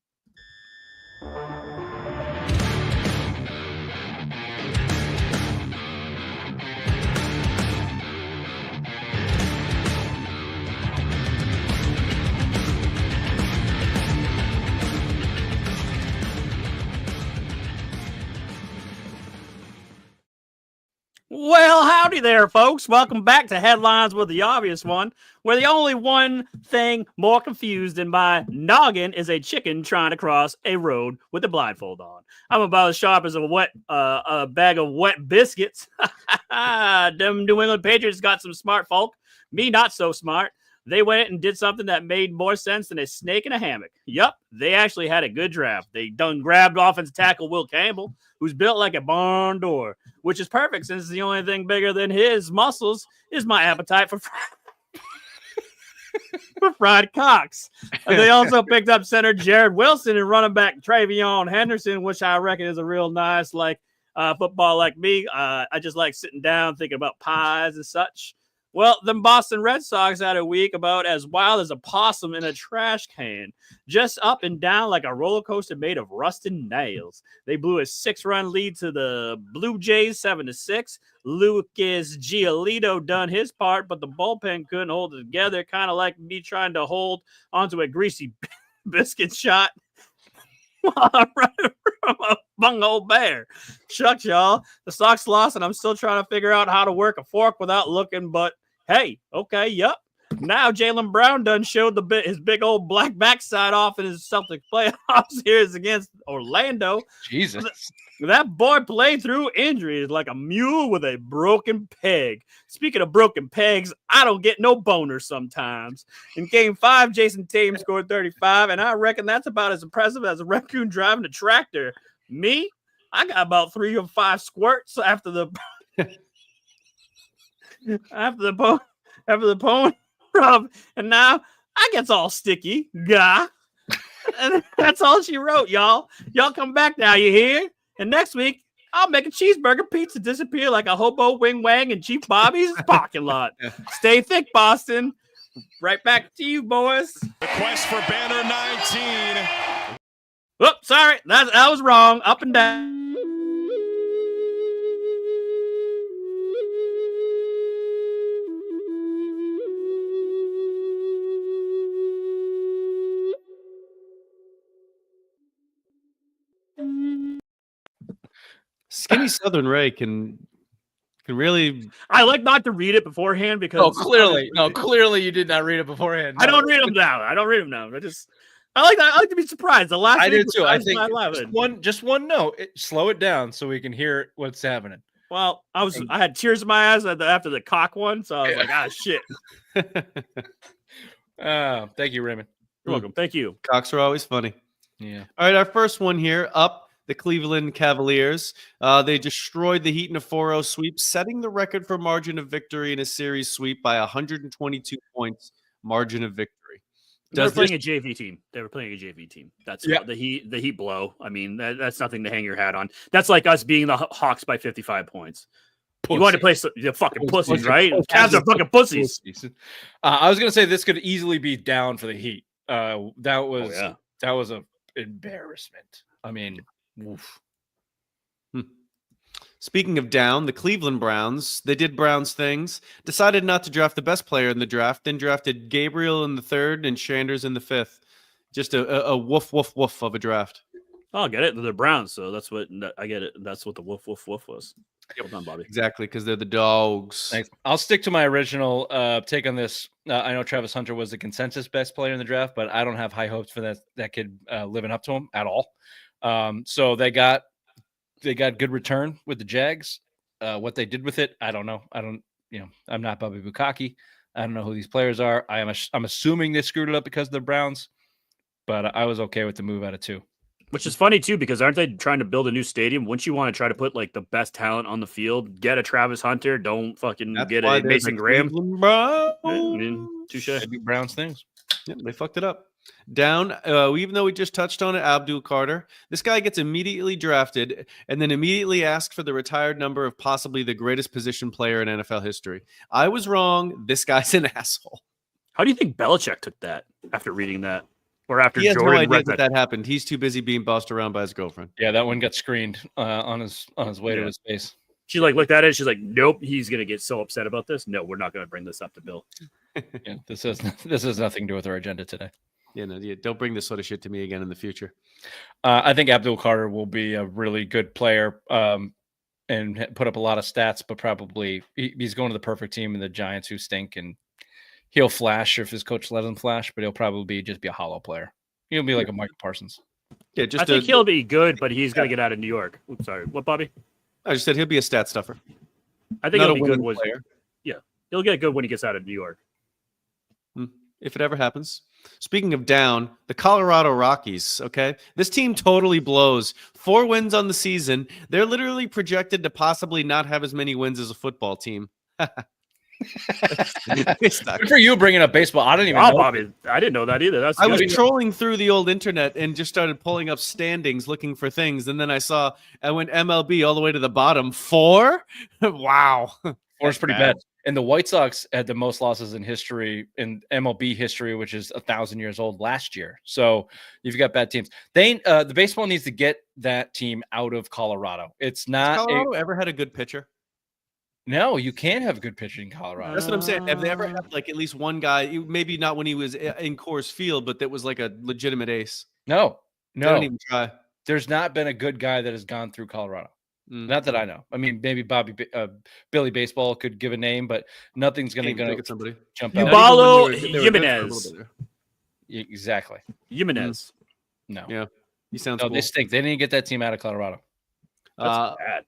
S2: Well, howdy there, folks. Welcome back to Headlines with the Obvious One, where the only one thing more confused than my noggin is a chicken trying to cross a road with a blindfold on. I'm about as sharp as a bag of wet biscuits. Them New England Patriots got some smart folk. Me, not so smart. They went and did something that made more sense than a snake in a hammock. Yup, they actually had a good draft. They done grabbed offensive tackle Will Campbell, who's built like a barn door, which is perfect since the only thing bigger than his muscles is my appetite for fried cocks. They also picked up center Jared Wilson and running back Travion Henderson, which I reckon is a real nice football like me. I just like sitting down thinking about pies and such. Well, them Boston Red Sox had a week about as wild as a possum in a trash can, just up and down like a roller coaster made of rusted nails. They blew a 6-run lead to the Blue Jays 7-6. Lucas Giolito done his part, but the bullpen couldn't hold it together, kind of like me trying to hold onto a greasy biscuit shot while I'm running from a bungo bear. Shucks, y'all. The Sox lost, and I'm still trying to figure out how to work a fork without looking, but hey, okay, yup. Now Jaylen Brown done showed his big old black backside off in his Celtics playoff series against Orlando.
S1: Jesus.
S2: That boy played through injuries like a mule with a broken peg. Speaking of broken pegs, I don't get no boners sometimes. In Game 5, Jason Tatum scored 35, and I reckon that's about as impressive as a raccoon driving a tractor. Me? I got about 3 or 5 squirts after the pony rub, and now I gets all sticky. Gah. And that's all she wrote, y'all. Y'all come back now, you hear? And next week, I'll make a cheeseburger pizza disappear like a hobo wing wang in Chief Bobby's parking lot. Stay thick, Boston. Right back to you, boys.
S7: Request for banner 19.
S2: Oops, sorry. That was wrong. Up and down.
S3: Skinny Southern Ray can really.
S2: I like not to read it beforehand because.
S1: Clearly you did not read it beforehand.
S2: I don't read them now. I like to be surprised. The last
S1: I do too. I think just one note. Slow it down so we can hear what's happening.
S2: Well, I had tears in my eyes after the cock one, so I was like, shit.
S1: Thank you, Raymond.
S2: You're welcome. Thank you.
S3: Cocks are always funny.
S1: Yeah.
S3: All right, our first one here up. The Cleveland Cavaliers. They destroyed the Heat in a 4-0 sweep, setting the record for margin of victory in a series sweep by 122 points margin of victory.
S2: They were playing a JV team. That's the Heat blow. I mean, that's nothing to hang your hat on. That's like us being the Hawks by 55 points. Pussy. You want to play the fucking pussies, right? Cavs are fucking pussies.
S1: I was going to say this could easily be down for the Heat. That was an embarrassment. I mean, oof.
S3: Speaking of down, the Cleveland Browns, they did Browns things, decided not to draft the best player in the draft, then drafted Gabriel in the 3rd and Sanders in the 5th. Just a woof, woof, woof of a draft.
S2: Oh, I get it. They're the Browns, so that's what I get it. That's what the woof, woof, woof was.
S3: Well done, Bobby. Exactly, because they're the dogs.
S1: Thanks. I'll stick to my original take on this. I know Travis Hunter was the consensus best player in the draft, but I don't have high hopes for that kid living up to him at all. So they got good return with the Jags. What they did with it, I don't know. I'm not Bobby Bukaki. I don't know who these players are. I'm assuming they screwed it up because of the Browns. but I was okay with the move out of 2.
S2: Which is funny too, because aren't they trying to build a new stadium? Wouldn't you want to try to put like the best talent on the field? Get a Travis Hunter. Don't fucking
S3: That's
S2: get
S3: why
S2: a
S3: they're
S2: Mason
S3: the
S2: Graham.
S3: Cleveland Browns.
S2: I mean, touche.
S1: They do Browns things.
S3: Yep, they fucked it up. Down, even though we just touched on it, Abdul Carter. This guy gets immediately drafted and then immediately asked for the retired number of possibly the greatest position player in NFL history. I was wrong. This guy's an asshole.
S2: How do you think Belichick took that after reading that? Or after
S3: He has
S2: Jordan
S3: no idea
S2: read
S3: that happened. He's too busy being bossed around by his girlfriend.
S1: Yeah, that one got screened on his way to his face.
S2: She like looked at it. She's like, "Nope, he's gonna get so upset about this. No, we're not gonna bring this up to Bill."
S1: Yeah, this has nothing to do with our agenda today.
S3: Yeah, no, don't bring this sort of shit to me again in the future.
S1: I think Abdul Carter will be a really good player and put up a lot of stats, but probably he's going to the perfect team in the Giants who stink, and he'll flash if his coach lets him flash, but he'll probably just be a hollow player. He'll be like a Michael Parsons.
S3: Yeah,
S2: I think he'll be good, but he's gonna get out of New York. Oops, sorry. What, Bobby?
S3: I just said he'll be a stat stuffer.
S2: I think
S3: Not
S2: he'll
S3: a
S2: be good.
S3: winning player.
S2: Yeah, he'll get good when he gets out of New York.
S3: If it ever happens. Speaking of down, the Colorado Rockies, okay? This team totally blows. 4 wins on the season. They're literally projected to possibly not have as many wins as a football team.
S1: Good for you bringing up baseball. I didn't even know.
S2: Bobby. I didn't know that either. That's
S3: I
S2: good.
S3: was trolling through the old internet and just started pulling up standings looking for things. And then I went MLB all the way to the bottom. 4? Wow.
S1: 4 is pretty bad. And the White Sox had the most losses in history, in MLB history, which is 1,000 years old last year. So you've got bad teams. The baseball needs to get that team out of Colorado. It's not.
S3: Has Colorado ever had a good pitcher?
S1: No, you can't have good pitching in Colorado.
S3: That's what I'm saying. Have they ever had like at least one guy, maybe not when he was in Coors Field, but that was like a legitimate ace?
S1: No.
S3: They don't even try.
S1: There's not been a good guy that has gone through Colorado. Not that I know. I mean, maybe Billy Baseball could give a name, but nothing's going to
S3: somebody
S1: jump out.
S2: Ubaldo Jimenez.
S1: Exactly.
S2: Jimenez.
S1: No.
S3: Yeah. He sounds
S1: No,
S3: cool.
S1: they stink. They didn't get that team out of Colorado.
S2: That's bad.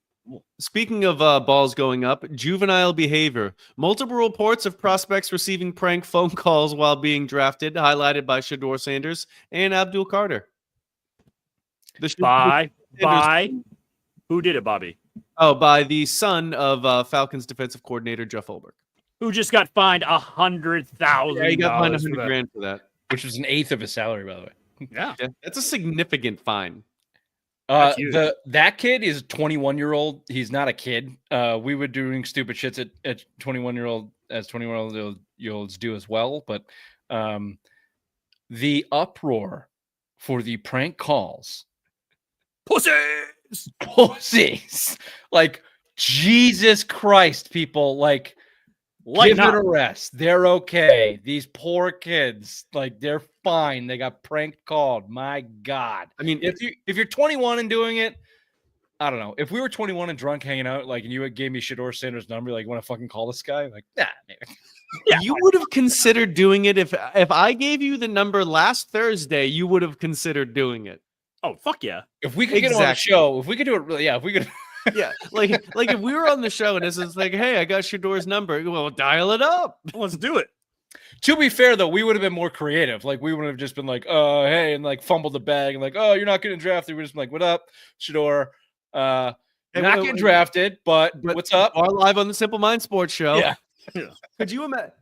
S3: Speaking of balls going up, juvenile behavior. Multiple reports of prospects receiving prank phone calls while being drafted, highlighted by Shador Sanders and Abdul Carter.
S2: By who did it, Bobby?
S3: Oh, by the son of Falcons defensive coordinator Jeff Ulbrich,
S2: who just got fined $100,000.
S3: Yeah, he got fined $100,000 for that,
S1: which was 1/8 of his salary, by the way.
S2: Yeah,
S3: that's a significant fine.
S1: That kid is a 21-year-old. He's not a kid. We were doing stupid shits at 21-year-old as 21-year-olds do as well. But the uproar for the prank calls, pussies, like Jesus Christ, people, like give it a rest. They're okay. These poor kids, like they're fine. They got prank called. My God. I mean, if you're 21 and doing it, I don't know. If we were 21 and drunk hanging out, like, and you gave me Shador Sanders' number, like, you want to fucking call this guy? Like, nah.
S3: Yeah, you would have considered doing it if I gave you the number last Thursday. You would have considered doing it.
S2: Oh, fuck yeah!
S1: If we could get on the show, if we could do it, yeah. If we could.
S3: Yeah, like if we were on the show and this is like, hey, I got Shador's number. Well, dial it up.
S2: Let's do it.
S1: To be fair, though, we would have been more creative. Like, we wouldn't have just been like, hey, and like fumbled the bag and like, oh, you're not getting drafted. We're just like, what up, Shador? Not getting drafted, but what's up?
S3: Are live on the Simple Mind Sports Show.
S1: Yeah.
S3: Could you imagine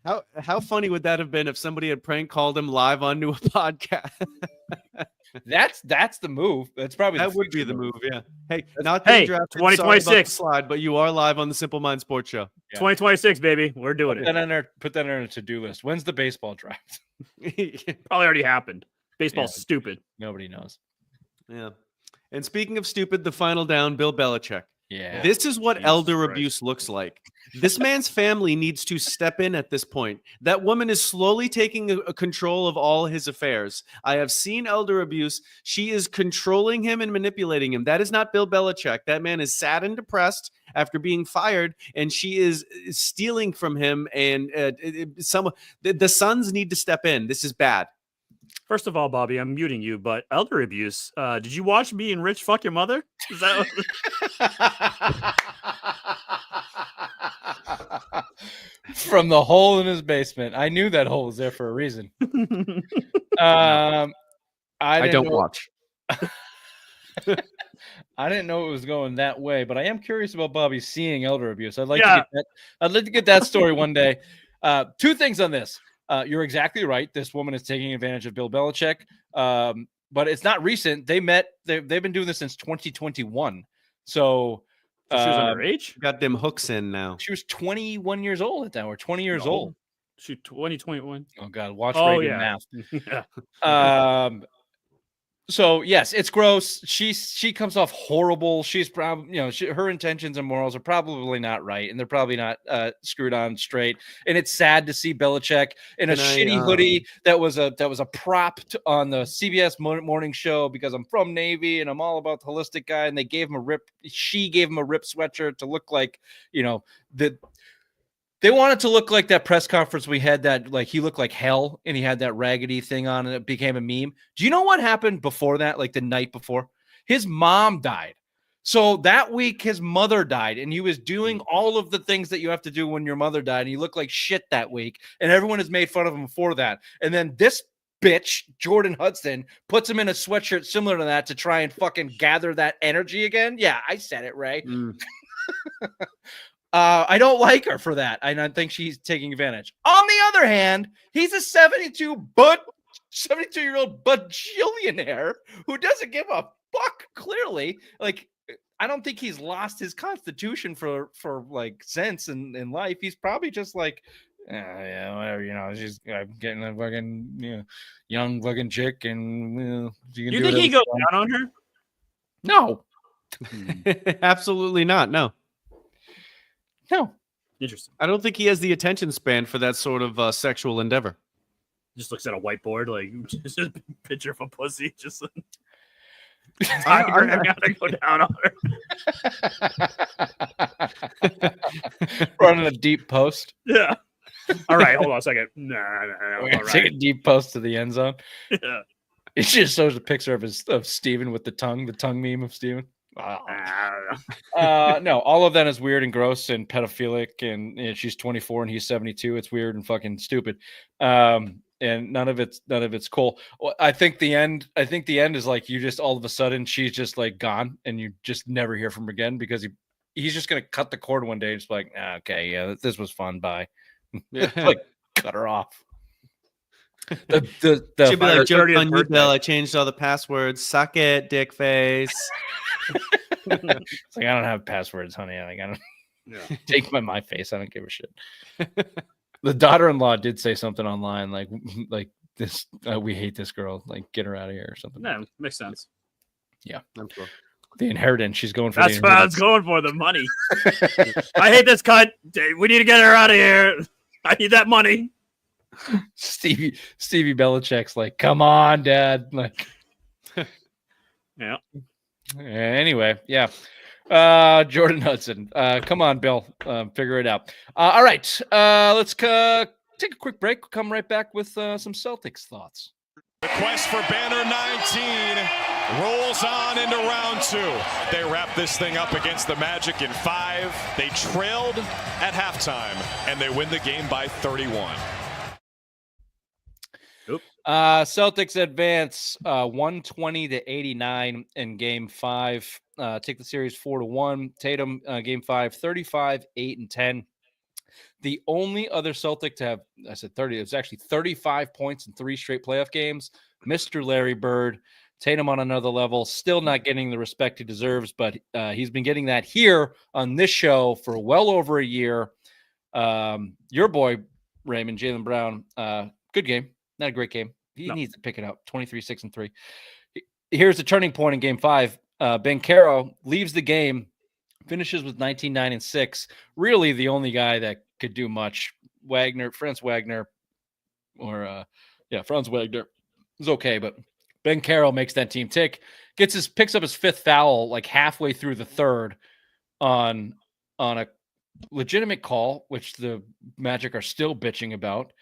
S3: how funny would that have been if somebody had prank called him live onto a podcast?
S1: That's the move. That's probably
S3: that would be the move. Yeah. Hey, not
S2: hey,
S3: drafted,
S2: 2026
S3: slide, but you are live on the Simple Mind Sports Show.
S1: Yeah.
S2: 2026, baby. We're doing it.
S1: Put that on a to-do list. When's the baseball draft?
S2: Probably already happened. Baseball's stupid.
S1: Nobody knows.
S3: Yeah. And speaking of stupid, the final down, Bill Belichick.
S1: Yeah.
S3: This is what elder abuse looks like. This man's family needs to step in at this point. That woman is slowly taking a control of all his affairs. I have seen elder abuse. She is controlling him and manipulating him. That is not Bill Belichick. That man is sad and depressed after being fired, and she is stealing from him. And the sons need to step in. This is bad.
S2: First of all, Bobby, I'm muting you, but elder abuse. Did you watch Me and Rich Fuck Your Mother? Is that
S1: from the hole in his basement. I knew that hole was there for a reason. I
S3: don't watch.
S1: I didn't know it was going that way, but I am curious about Bobby seeing elder abuse. I'd like to get that. I'd like to get that story one day. Two things on this. You're exactly right. This woman is taking advantage of Bill Belichick, but it's not recent. They met. They've been doing this since 2021. So
S2: she was underage.
S3: Got them hooks in now.
S1: She was 21 years old at that, or 20 years old.
S2: She 2021.
S1: Oh God, watch radio math.
S2: Yeah.
S1: So yes, it's gross. She comes off horrible. She's probably, her intentions and morals are probably not right, and they're probably not screwed on straight. And it's sad to see Belichick in a shitty hoodie that was a prop on the CBS morning show because I'm from Navy and I'm all about the holistic guy. And they gave him a rip. She gave him a rip sweatshirt to look like the. They wanted to look like that press conference we had that like he looked like hell and he had that raggedy thing on and it became a meme. Do you know what happened before that? Like the night before, his mom died. So that week his mother died and he was doing all of the things that you have to do when your mother died. And he looked like shit that week and everyone has made fun of him for that. And then this bitch, Jordan Hudson, puts him in a sweatshirt similar to that to try and fucking gather that energy again. Yeah, I said it, Ray. I don't like her for that. I think she's taking advantage. On the other hand, he's a 72-year-old bajillionaire who doesn't give a fuck. Clearly, like I don't think he's lost his constitution for like sense in life. He's probably just like, yeah, whatever. She's getting a fucking young fucking chick, and
S2: you think he goes down on her?
S1: No,
S3: absolutely not. No.
S2: Interesting.
S3: I don't think he has the attention span for that sort of sexual endeavor.
S2: Just looks at a whiteboard, like just a picture of a pussy. Just
S3: I'm
S2: gotta go down on
S1: her. Running a deep post.
S2: Yeah. All right, hold on a second. No.
S1: We're gonna take a deep post to the end zone.
S2: Yeah.
S1: It just shows a picture of Steven with the tongue meme of Steven. No, all of that is weird and gross and pedophilic, and she's 24 and he's 72. It's weird and fucking stupid. And none of it's cool. I think the end is like you just all of a sudden she's just like gone and you just never hear from her again because he's just gonna cut the cord one day and just like, okay, yeah, this was fun, bye. Like cut her off.
S3: Should be like, joke on you, Bill. I changed all the passwords. Suck it, dick face.
S1: It's like I don't have passwords, honey. Like I don't take my face. I don't give a shit. The daughter-in-law did say something online like this. We hate this girl. Like get her out of here or something.
S2: No, makes sense.
S1: Yeah,
S3: I'm cool.
S1: The inheritance. She's going for.
S2: That's what I was going for. The money. I hate this cunt. We need to get her out of here. I need that money.
S1: Stevie Belichick's like, come on, Dad. Like,
S2: yeah.
S1: Anyway, yeah. Jordan Hudson. Come on, Bill. Figure it out. All right. Let's take a quick break. We'll come right back with some Celtics thoughts.
S7: The quest for banner 19 rolls on into round 2. They wrap this thing up against the Magic in 5. They trailed at halftime, and they win the game by 31.
S1: Celtics advance 120-89 in game 5. Take the series 4-1. Tatum game 5, 35, 8, and 10. The only other Celtic to have, I said 30, it was actually 35 points in 3 straight playoff games. Mr. Larry Bird. Tatum on another level, still not getting the respect he deserves, but he's been getting that here on this show for well over a year. Your boy, Raymond, Jaylen Brown, good game. Not a great game. He needs to pick it up. 23, 6, and 3. Here's the turning point in game 5. Banchero leaves the game, finishes with 19, 9, and 6. Really the only guy that could do much. Franz Wagner is okay, but Banchero makes that team tick. Picks up his 5th foul like halfway through the 3rd on a legitimate call, which the Magic are still bitching about,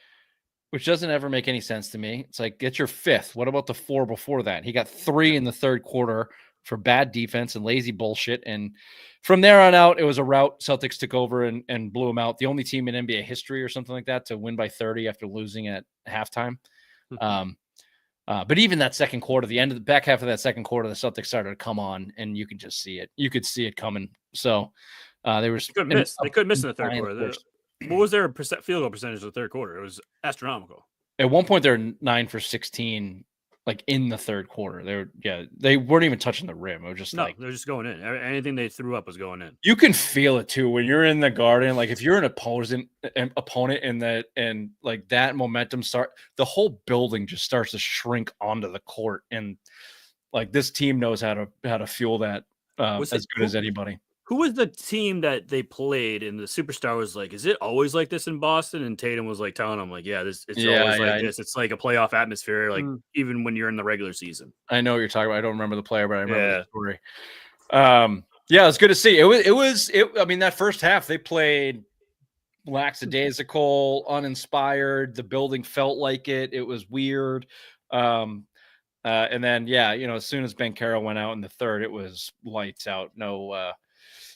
S1: which doesn't ever make any sense to me. It's like, get your 5th. What about the 4 before that? He got 3 in the 3rd quarter for bad defense and lazy bullshit. And from there on out, it was a rout. Celtics took over and blew them out. The only team in NBA history or something like that to win by 30 after losing at halftime. But even that second quarter, the end of the back half of that second quarter, the Celtics started to come on, and you could just see it. You could see it coming. So they couldn't
S2: miss. They couldn't miss in the third quarter. What was their field goal percentage in the third quarter? It was astronomical.
S1: At one point, they're 9 for 16, like in the third quarter. They weren't even touching the rim. It was just
S2: they're just going in. Anything they threw up was going in.
S1: You can feel it too when you're in the Garden. Like if you're an opponent and like that momentum the whole building just starts to shrink onto the court, and like this team knows how to fuel that as good as anybody.
S2: Who was the team that they played and the superstar was like, is it always like this in Boston? And Tatum was like telling him like, yeah, it's always like this. It's like a playoff atmosphere, like even when you're in the regular season.
S1: I know what you're talking about. I don't remember the player, but I remember the story. Yeah, it's good to see. I mean, that first half they played lackadaisical, uninspired. The building felt like it. It was weird. And then, as soon as Banchero went out in the third, it was lights out.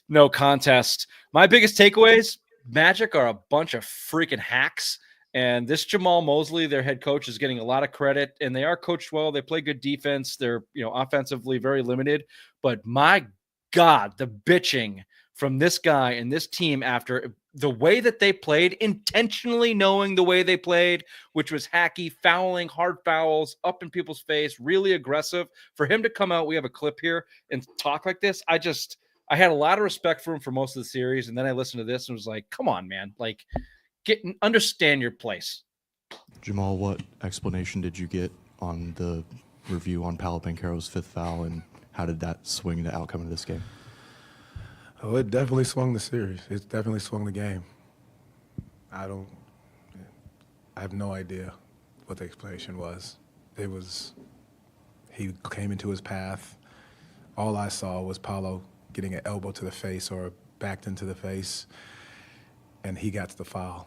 S1: No contest. My biggest takeaways, Magic are a bunch of freaking hacks. And this Jamal Mosley, their head coach, is getting a lot of credit. And they are coached well. They play good defense. They're, offensively very limited. But my God, the bitching from this guy and this team after the way that they played, intentionally knowing the way they played, which was hacky, fouling, hard fouls, up in people's face, really aggressive. For him to come out, we have a clip here, and talk like this, I had a lot of respect for him for most of the series, and then I listened to this and was like, come on, man. Like, understand your place.
S8: Jamal, what explanation did you get on the review on Paolo Banchero's fifth foul, and how did that swing the outcome of this game?
S9: Oh, it definitely swung the series. It definitely swung the game. I have no idea what the explanation was. He came into his path. All I saw was Paolo getting an elbow to the face or backed into the face, and he got to the foul.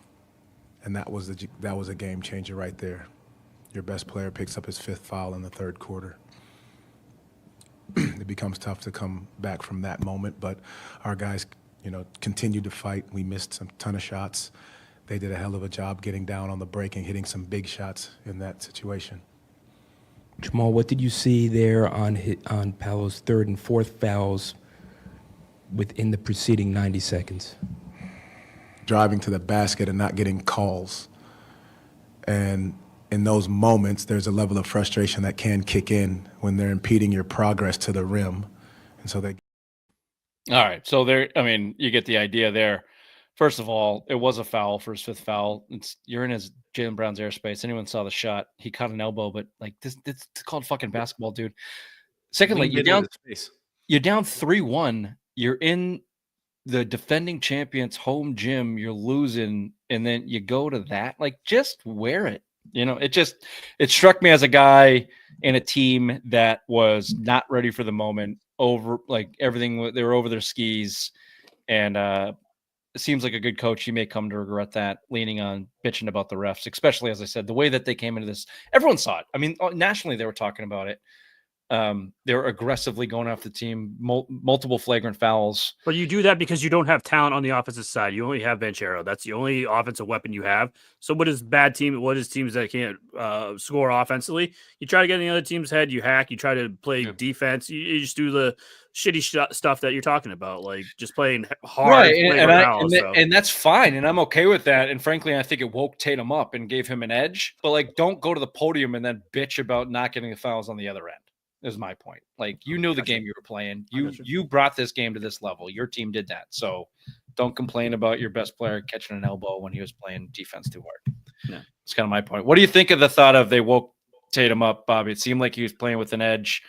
S9: And that was a game changer right there. Your best player picks up his fifth foul in the third quarter. It becomes tough to come back from that moment, but our guys, continued to fight. We missed a ton of shots. They did a hell of a job getting down on the break and hitting some big shots in that situation.
S10: Jamal, what did you see there on Paolo's third and fourth fouls within the preceding 90 seconds?
S9: Driving to the basket and not getting calls. And in those moments, there's a level of frustration that can kick in when they're impeding your progress to the rim. And so
S1: All right. So you get the idea there. First of all, it was a foul for his fifth foul. You're in Jaylen Brown's airspace. Anyone saw the shot? He caught an elbow, but like this it's called fucking basketball, dude. Secondly, you're down 3-1. You're in the defending champions' home gym. You're losing, and then you go to that. Like, just wear it. It struck me as a guy in a team that was not ready for the moment, over like everything. They were over their skis, and it seems like a good coach. He may come to regret that, leaning on bitching about the refs, especially, as I said, the way that they came into this. Everyone saw it. I mean, nationally, they were talking about it. They were aggressively going after the team, multiple flagrant fouls.
S2: But you do that because you don't have talent on the offensive side. You only have Banchero. That's the only offensive weapon you have. So what is teams that can't score offensively? You try to get in the other team's head. You hack. You try to play defense. You just do the shitty stuff that you're talking about, like just playing hard.
S1: Right, and that's fine, and I'm okay with that. And frankly, I think it woke Tatum up and gave him an edge. But like, don't go to the podium and then bitch about not getting the fouls on the other end. Is my point. Like, you knew the game you were playing. You brought this game to this level. Your team did that. So don't complain about your best player catching an elbow when he was playing defense too hard.
S2: Yeah.
S1: It's kind of my point. What do you think of the thought of they woke Tatum up, Bobby? It seemed like he was playing with an edge.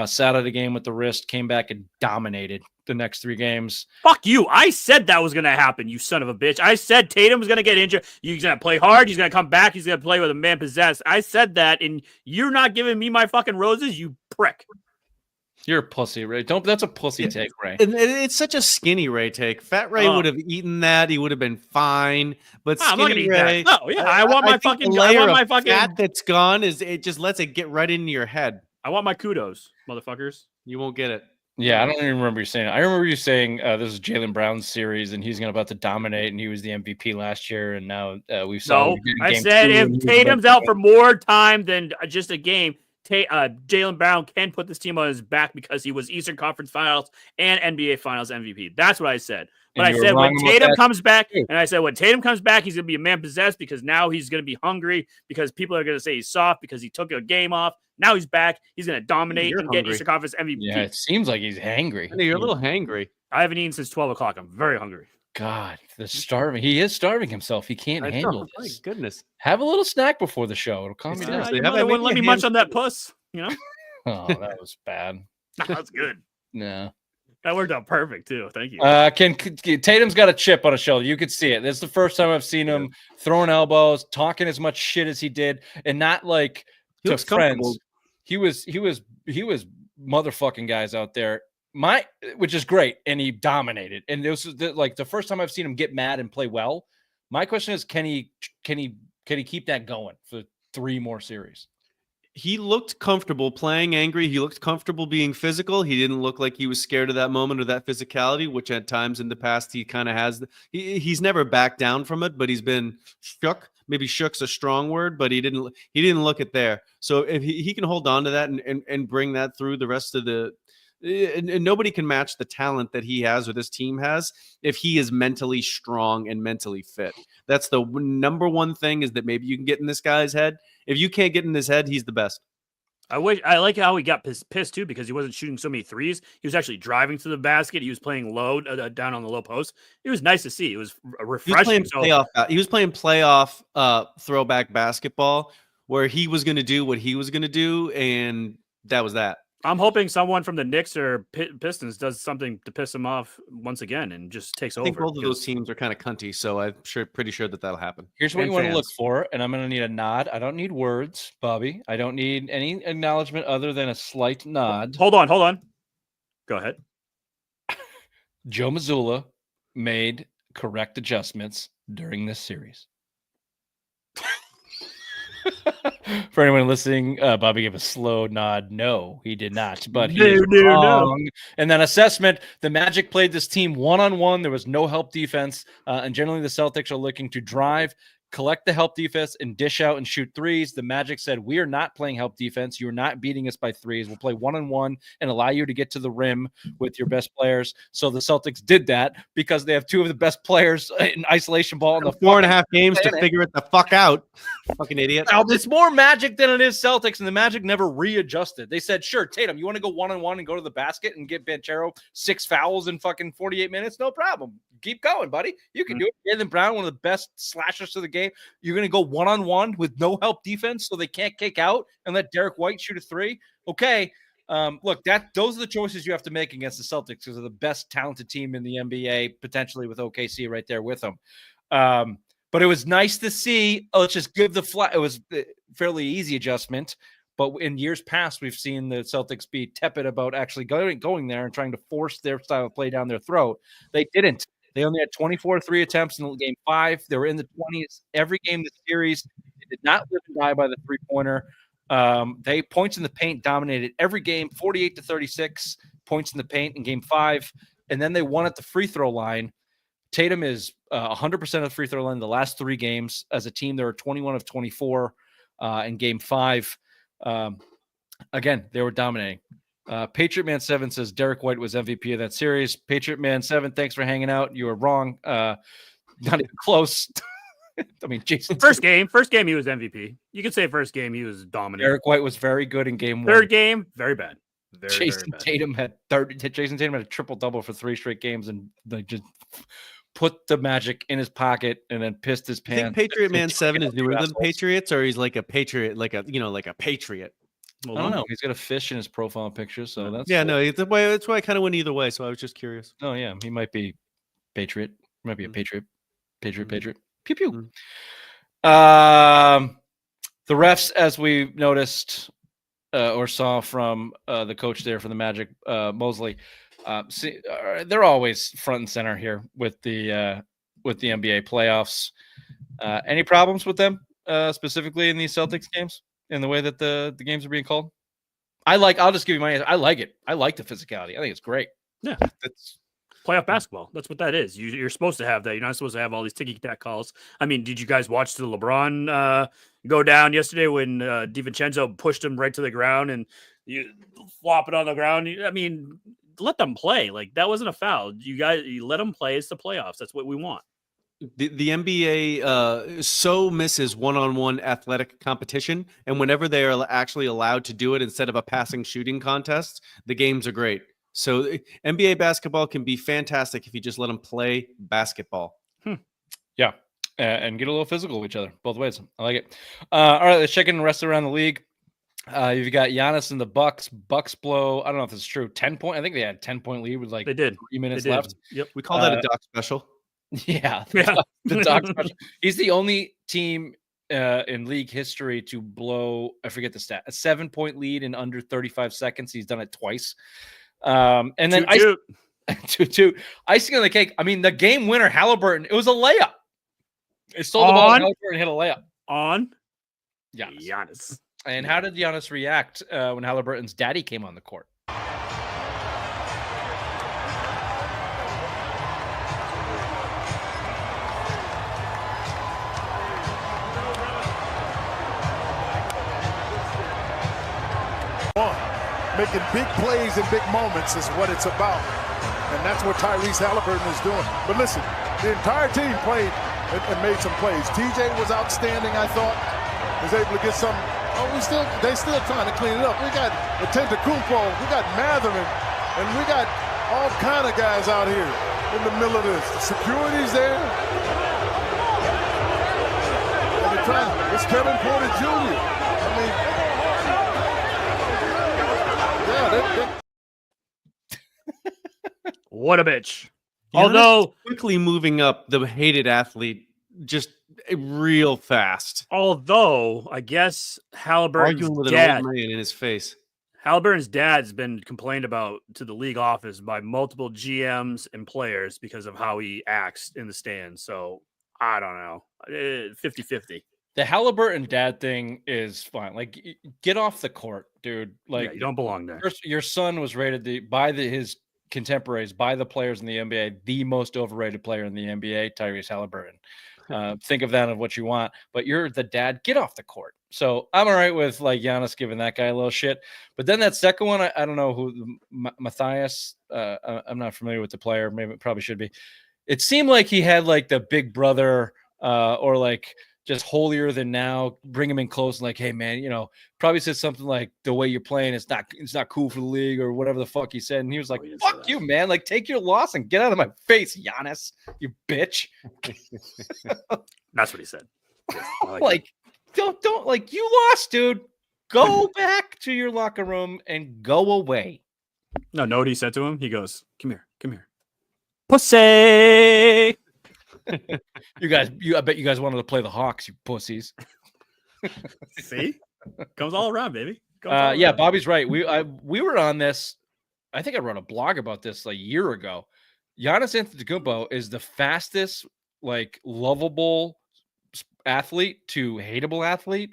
S1: Sat out of the game with the wrist, came back and dominated the next 3 games.
S2: Fuck you. I said that was going to happen, you son of a bitch. I said Tatum was going to get injured. He's going to play hard. He's going to come back. He's going to play with a man possessed. I said that, and you're not giving me my fucking roses, you prick.
S1: You're a pussy, Ray. That's a pussy take, Ray.
S3: And it's such a skinny Ray take. Fat Ray would have eaten that. He would have been fine. But skinny Ray,
S2: no, yeah, I want my fucking
S3: fat that's gone. It just lets it get right into your head.
S2: I want my kudos, motherfuckers.
S3: You won't get it.
S1: Yeah, I don't even remember you saying it. I remember you saying this is Jaylen Brown's series, and he's about to dominate, and he was the MVP last year, and now we saw.
S2: No, I said if Tatum's out for more time than just a game, Jaylen Brown can put this team on his back because he was Eastern Conference Finals and NBA Finals MVP. That's what I said. But I said when Tatum comes back, and I said when Tatum comes back, he's going to be a man possessed because now he's going to be hungry because people are going to say he's soft because he took a game off. Now he's back. He's going to dominate and get Eastern Conference MVP.
S1: Yeah, it seems like he's hangry.
S3: You're a little hangry.
S2: I haven't eaten since 12 o'clock. I'm very hungry.
S1: God, the starving. He is starving himself. He can't handle this.
S3: My goodness.
S1: Have a little snack before the show. It'll calm you down.
S2: Your mother wouldn't let me munch on that puss, you know?
S1: Oh, that was bad.
S2: That's good.
S1: No.
S2: That worked out perfect, too. Thank you.
S1: Tatum's got a chip on his shoulder. You could see it. This is the first time I've seen him throwing elbows, talking as much shit as he did, and not like to friends. He was motherfucking guys out there. Which is great, and he dominated. And this was the first time I've seen him get mad and play well. My question is, can he keep that going for 3 more series?
S3: He looked comfortable playing angry. He looked comfortable being physical. He didn't look like he was scared of that moment or that physicality, which at times in the past he kind of has. He's never backed down from it, but he's been shook. Maybe shook's a strong word, but he didn't look it there. So if he can hold on to that and bring that through the rest of the. And nobody can match the talent that he has or this team has if he is mentally strong and mentally fit. That's the number one thing, is that maybe you can get in this guy's head. If you can't get in his head, he's the best.
S2: I like how he got pissed too, because he wasn't shooting so many threes. He was actually driving to the basket. He was playing low down on the low post. It was nice to see. It was refreshing.
S3: He was playing playoff throwback basketball where he was going to do what he was going to do, and that was that.
S2: I'm hoping someone from the Knicks or Pistons does something to piss him off once again and just takes over.
S3: I think both of those teams are kind of cunty, so I'm pretty sure that'll happen.
S1: Here's what you want to look for, and I'm going to need a nod. I don't need words, Bobby. I don't need any acknowledgement other than a slight nod.
S2: Hold on. Go ahead.
S1: Joe Mazzulla made correct adjustments during this series. For anyone listening, Bobby gave a slow nod. No, he did not. But he is wrong. And that assessment, the Magic played this team one-on-one. There was no help defense. And generally, the Celtics are looking to drive, collect the help defense, and dish out and shoot threes. The Magic said, we are not playing help defense. You're not beating us by threes. We'll play one-on-one and allow you to get to the rim with your best players. So the Celtics did that because they have 2 of the best players in isolation ball in the
S3: 4.5 games to figure it the fuck out. Fucking idiot.
S1: Now, it's more Magic than it is Celtics, and the Magic never readjusted. They said, sure, Tatum, you want to go one-on-one and go to the basket and get Banchero 6 fouls in fucking 48 minutes? No problem. Keep going, buddy. You can do it. Jaylen Brown, one of the best slashers to the game. You're going to go one-on-one with no help defense so they can't kick out and let Derek White shoot a 3? Okay. Look, those are the choices you have to make against the Celtics because they're the best talented team in the NBA, potentially with OKC right there with them. But it was nice to see. Let's just give the flat. It was a fairly easy adjustment. But in years past, we've seen the Celtics be tepid about actually going there and trying to force their style of play down their throat. They didn't. They only had 24 3 attempts in game 5. They were in the 20s every game this series. They did not live and die by the three-pointer. They points in the paint dominated every game, 48-36 points in the paint in game 5. And then they won at the free throw line. Tatum is 100% of the free throw line the last 3 games. As a team, they were 21 of 24 in game 5. Again, they were dominating. Patriot Man 7 says Derek White was MVP of that series. Patriot Man 7, thanks for hanging out. You were wrong. Not even close. I mean, Jason.
S2: First game, he was MVP. You could say first game he was dominant.
S1: Derek White was very good in game 1.
S2: Third game, very bad.
S1: Jason Tatum had a triple double for 3 straight games, and they just put the Magic in his pocket and then pissed his pants.
S3: I think Patriot Man 7 is newer than Patriots, or he's like a Patriot, like a patriot.
S1: I don't know. He's got a fish in his profile picture, so that's
S3: cool. No. That's why I kind of went either way. So I was just curious.
S1: Oh yeah, he might be Patriot. Might be a Patriot. Patriot. Pew pew. The refs, as we noticed or saw from the coach there for the Magic, Mosley, they're always front and center here with the NBA playoffs. Any problems with them specifically in these Celtics games? In the way that the games are being called? I'll just give you my answer. I like it. I like the physicality. I think it's great.
S2: Yeah,
S3: That's
S2: playoff basketball. That's what that is. You're supposed to have that. You're not supposed to have all these ticky-tack calls. I mean, did you guys watch the LeBron go down yesterday when DiVincenzo pushed him right to the ground and you flop it on the ground? I mean, let them play. Like, that wasn't a foul. You let them play. It's the playoffs. That's what we want.
S3: the NBA so misses one-on-one athletic competition, and whenever they are actually allowed to do it instead of a passing shooting contest, the games are great. So NBA basketball can be fantastic if you just let them play basketball.
S1: Yeah, and get a little physical with each other, both ways. I like it. All right, let's check in the rest around the league. You've got Giannis and the Bucks. Bucks blow. I don't know if this is true. 10-point. I think they had 10-point lead with like
S2: They did.
S1: 3 minutes
S2: They did.
S1: left.
S2: Yep.
S3: We call that a doc special.
S1: Yeah,
S2: Yeah.
S1: the Doc special. He's the only team in league history to blow. I forget the stat. A 7-point lead in under 35 seconds. He's done it twice. And then two icing on the cake. I mean, the game winner, Halliburton. It was a layup. It stole the ball. And Halliburton hit a layup
S2: on
S1: Giannis. And how did Giannis react when Halliburton's daddy came on the court?
S11: Making big plays in big moments is what it's about. And that's what Tyrese Halliburton is doing. But listen, the entire team played and made some plays. TJ was outstanding, I thought. Was able to get some. Oh, they still trying to clean it up. We got Antetokounmpo, we got Mathurin, and we got all kind of guys out here in the middle of this. The security's there. And they're trying. It's Kevin Porter Jr. I mean,
S2: what a bitch.
S3: Although quickly moving up the hated athlete just real fast.
S2: Although I guess Halliburton's
S3: arguing with
S2: dad,
S3: an old man in his face.
S2: Halliburton's dad's been complained about to the league office by multiple GMs and players because of how he acts in the stands. So I don't know. 50-50.
S1: The Halliburton dad thing is fine. Like, get off the court, dude. Like,
S2: you don't belong there.
S1: Your son was rated by his contemporaries, by the players in the NBA, the most overrated player in the NBA, Tyrese Halliburton. Think of that of what you want, but you're the dad. Get off the court. So I'm all right with like Giannis giving that guy a little shit. But then that second one, I don't know who, Matthias. I'm not familiar with the player. Maybe it probably should be. It seemed like he had like the big brother or like just holier than now, bring him in close and like, hey man, probably said something like the way you're playing, it's not cool for the league or whatever the fuck he said. And he was like, fuck you, man. Like, take your loss and get out of my face, Giannis, you bitch.
S2: That's what he said.
S1: Like don't like, you lost, dude. Go back to your locker room and go away.
S2: No, know what he said to him? He goes, come here. Pussy.
S1: I bet you guys wanted to play the Hawks, you pussies.
S2: See, comes all around, baby.
S1: Yeah, Bobby's right. We were on this. I think I wrote a blog about this like a year ago. Giannis Antetokounmpo is the fastest, like, lovable athlete to hateable athlete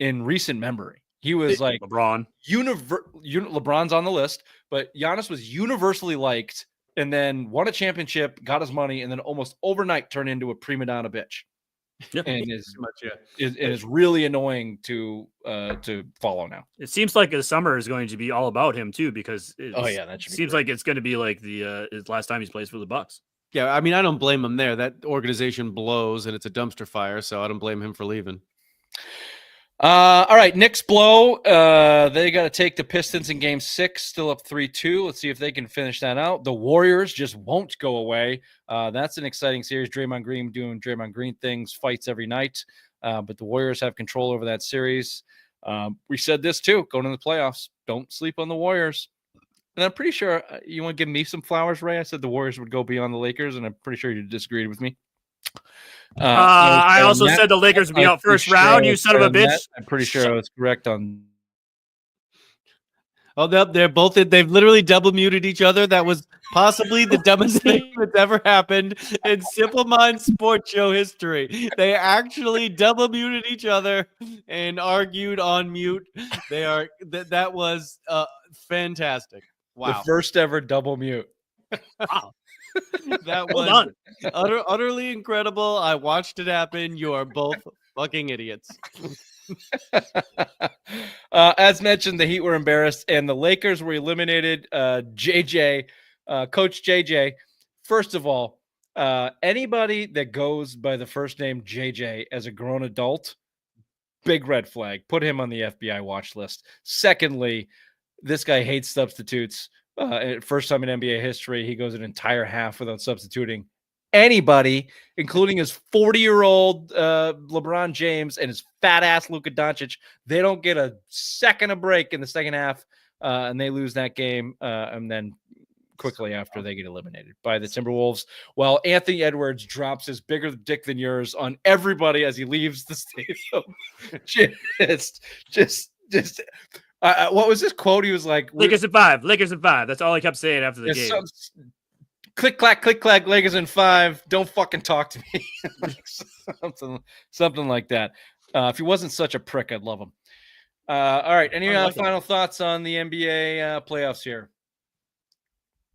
S1: in recent memory. He was like
S2: LeBron.
S1: LeBron's on the list, but Giannis was universally liked. And then won a championship, got his money, and then almost overnight turned into a prima donna bitch.
S2: Yep.
S1: And is really annoying to follow now.
S2: It seems like the summer is going to be all about him too, because
S1: that
S2: seems like it's going to be like the his last time he's played for the Bucks.
S3: Yeah, I mean, I don't blame him there. That organization blows and it's a dumpster fire, so I don't blame him for leaving.
S1: All right, Knicks blow. They got to take the Pistons in Game 6, still up 3-2. Let's see if they can finish that out. The Warriors just won't go away. That's an exciting series. Draymond Green doing Draymond Green things, fights every night. But the Warriors have control over that series. We said this too, going into the playoffs. Don't sleep on the Warriors. And I'm pretty sure you want to give me some flowers, Ray. I said the Warriors would go beyond the Lakers, and I'm pretty sure you disagreed with me.
S2: I also said the Lakers would be out first round. You son of a bitch!
S1: I'm pretty sure I was correct on.
S3: Oh, they're both. They've literally double muted each other. That was possibly the dumbest thing that's ever happened in Simple Minds Sports Show history. They actually double muted each other and argued on mute. They are that was fantastic. Wow,
S1: The first ever double mute.
S2: Wow.
S3: that
S2: Hold
S3: was
S2: on.
S3: utterly incredible. I watched it happen. You are both fucking idiots.
S1: As mentioned, the Heat were embarrassed and the Lakers were eliminated. JJ, Coach JJ. First of all, anybody that goes by the first name JJ as a grown adult, big red flag. Put him on the FBI watch list. Secondly, this guy hates substitutes. First time in NBA history, he goes an entire half without substituting anybody, including his 40-year-old LeBron James and his fat ass Luka Doncic. They don't get a second of break in the second half, and they lose that game. And then quickly after, they get eliminated by the Timberwolves. While Anthony Edwards drops his bigger dick than yours on everybody as he leaves the stadium. just. What was this quote? He was like,
S2: Lakers in 5. Lakers in 5. That's all he kept saying after the game.
S1: Click, clack, Lakers in 5. Don't fucking talk to me. something like that. If he wasn't such a prick, I'd love him. All right. Any final thoughts on the NBA playoffs here?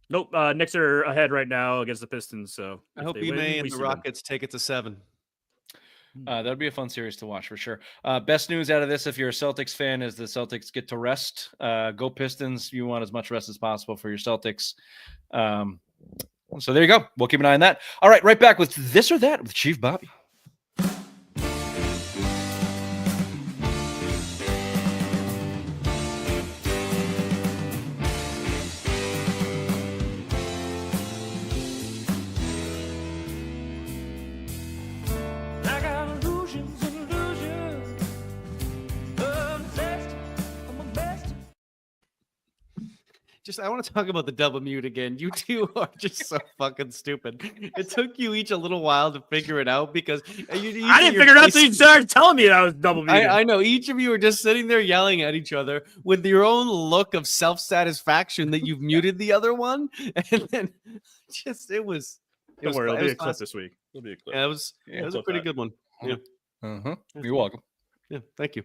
S2: Nope. Knicks are ahead right now against the Pistons. So
S3: I hope Ime and the Rockets take it to 7.
S1: That'd be a fun series to watch for sure. Best news out of this, if you're a Celtics fan, is the Celtics get to rest. Go Pistons. You want as much rest as possible for your Celtics. So there you go. We'll keep an eye on that. All right, right back with This or That with Chief Bobby.
S3: I want to talk about the double mute again. You two are just so fucking stupid. It took you each a little while to figure it out because
S2: I didn't figure it out until you started telling me that I was double muted.
S3: I know each of you are just sitting there yelling at each other with your own look of self-satisfaction that you've muted the other one, and then it was.
S2: Don't worry, it'll be a clip this week. It'll be a clip.
S3: Yeah, it was a pretty good one. Yeah.
S1: You're welcome.
S3: Yeah, thank you.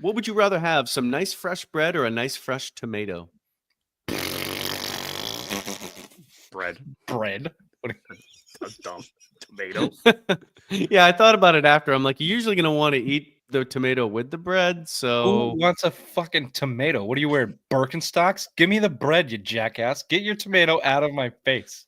S3: What would you rather have? Some nice fresh bread or a nice fresh tomato?
S1: Bread.
S2: That's dumb. Tomato.
S3: Yeah, I thought about it after. I'm like, you're usually going to want to eat the tomato with the bread. So
S1: who wants a fucking tomato? What do you wear? Birkenstocks? Give me the bread, you jackass. Get your tomato out of my face.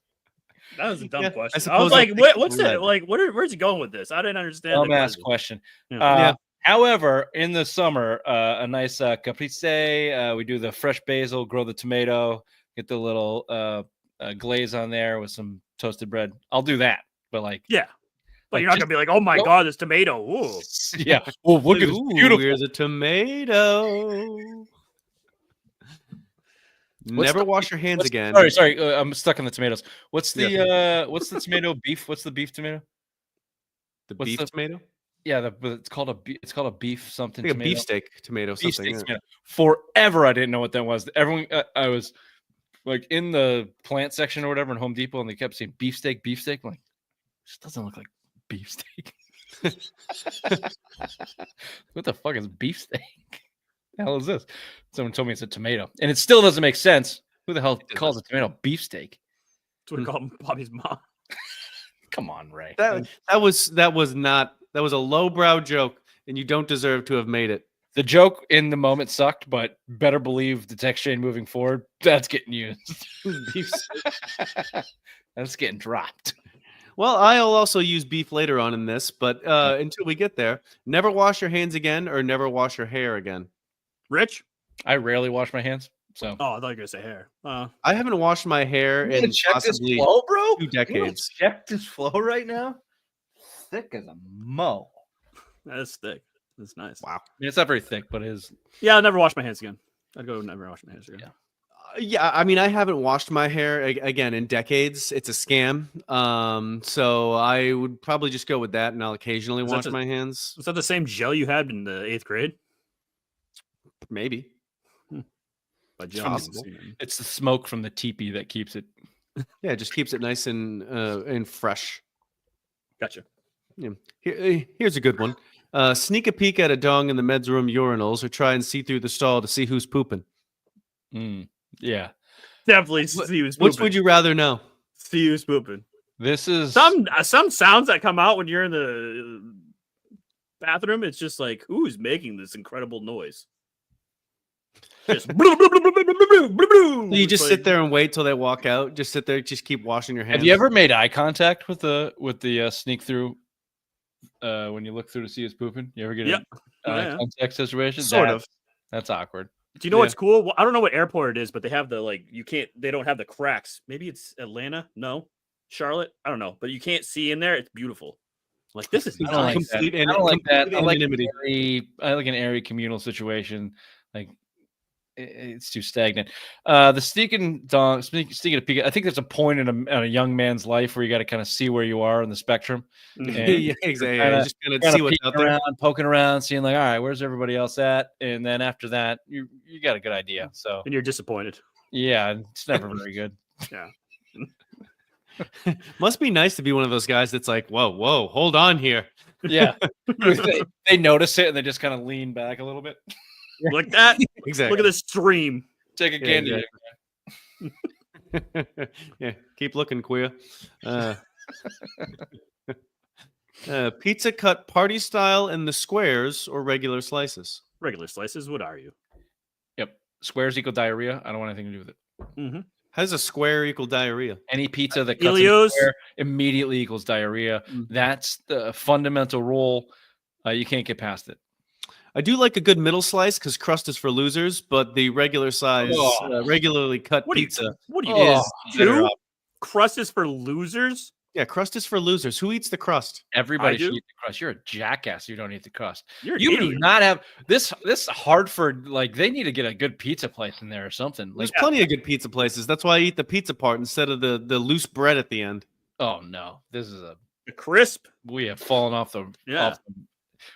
S2: That was a dumb question.
S3: I
S2: was like, what's it? Like, where's he going with this? I didn't understand.
S1: Dumbass question.
S2: Yeah.
S1: However, in the summer, a nice caprese. We do the fresh basil, grow the tomato, get the little glaze on there with some toasted bread. I'll do that. But
S2: but you're not gonna be like, oh my god, this tomato. Ooh.
S1: Yeah. Oh, look at this beautiful.
S3: Here's a tomato. Never wash your hands again.
S1: Sorry. I'm stuck on the tomatoes. What's the tomato beef? What's the beef tomato?
S3: Tomato?
S1: Yeah, it's called a beef something.
S3: Like a beefsteak tomato. Something.
S1: Tomato. Forever, I didn't know what that was. Everyone, I was like in the plant section or whatever in Home Depot, and they kept saying beefsteak. I'm like, this doesn't look like beefsteak. What the fuck is beefsteak? The hell is this? Someone told me it's a tomato, and it still doesn't make sense. Who the hell calls a tomato beefsteak?
S2: That's what we call Bobby's mom.
S1: Come on, Ray.
S3: That was a lowbrow joke, and you don't deserve to have made it.
S1: The joke in the moment sucked, but better believe the text chain moving forward, that's getting used. That's getting dropped.
S3: Well, I'll also use beef later on in this, but until we get there, never wash your hands again or never wash your hair again.
S2: Rich?
S1: I rarely wash my hands. So
S2: I thought you were gonna say hair.
S3: I haven't washed my hair in possibly
S1: flow, bro?
S3: 2 decades.
S1: Check this flow right now. Thick as a mo.
S2: That is thick. That's nice.
S3: Wow.
S1: I mean, it's not very thick, but it is.
S2: Yeah, I'll never wash my hands again. I'd go never wash my hands again.
S3: Yeah, I mean, I haven't washed my hair again in decades. It's a scam. So I would probably just go with that, and I'll occasionally wash my hands.
S2: Was that the same gel you had in the 8th grade?
S3: Maybe.
S1: It's the smoke from the teepee that keeps it.
S3: Yeah, it just keeps it nice and fresh.
S2: Gotcha.
S3: Yeah. Here's a good one. Sneak a peek at a dong in the men's room urinals or try and see through the stall to see who's pooping.
S1: Yeah.
S2: Definitely see who's pooping.
S3: Which would you rather know?
S2: See who's pooping.
S1: This is
S2: some sounds that come out when you're in the bathroom. It's just like, who's making this incredible noise? Just
S3: you just sit there and wait till they walk out. Just sit there, just keep washing your hands.
S1: Have you ever made eye contact with the sneak through when you look through to see who's pooping? You ever get an eye contact situation?
S3: Sort of.
S1: That's awkward.
S2: Do you know what's cool? Well, I don't know what airport it is, but they have they don't have the cracks. Maybe it's Atlanta. No, Charlotte. I don't know, but you can't see in there. It's beautiful. Like, this is
S1: I don't like that. I like an airy communal situation. Like, it's too stagnant. The sneaking a peek. I think there's a point in a young man's life where you got to kind of see where you are in the spectrum.
S3: Yeah, exactly. Just kind of see what's out there,
S1: poking around, seeing like, all right, where's everybody else at? And then after that, you got a good idea. So
S2: and you're disappointed.
S1: Yeah, it's never very good.
S2: Yeah.
S3: Must be nice to be one of those guys that's like, whoa, hold on here.
S1: Yeah. they notice it and they just kind of lean back a little bit.
S2: Like that.
S3: Exactly.
S2: Look at this stream.
S1: Take a candy.
S3: Yeah, keep looking, queer. Pizza cut party style in the squares or regular slices?
S2: Regular slices. What are you?
S1: Yep. Squares equal diarrhea. I don't want anything to do with it.
S2: Mm-hmm.
S3: How does a square equal diarrhea?
S1: Any pizza that cuts in a square immediately equals diarrhea. That's the fundamental rule. You can't get past it.
S3: I do like a good middle slice because crust is for losers, but the regular size, regularly cut pizza
S2: is crust is for losers?
S3: Yeah, crust is for losers. Who eats the crust?
S1: Everybody should eat the crust. You're a jackass. You don't eat the crust.
S2: You
S1: do not have this Hartford. Like, they need to get a good pizza place in there or something. Like,
S3: there's plenty of good pizza places. That's why I eat the pizza part instead of the loose bread at the end.
S1: Oh no, this is a
S2: crisp.
S1: We have fallen off the.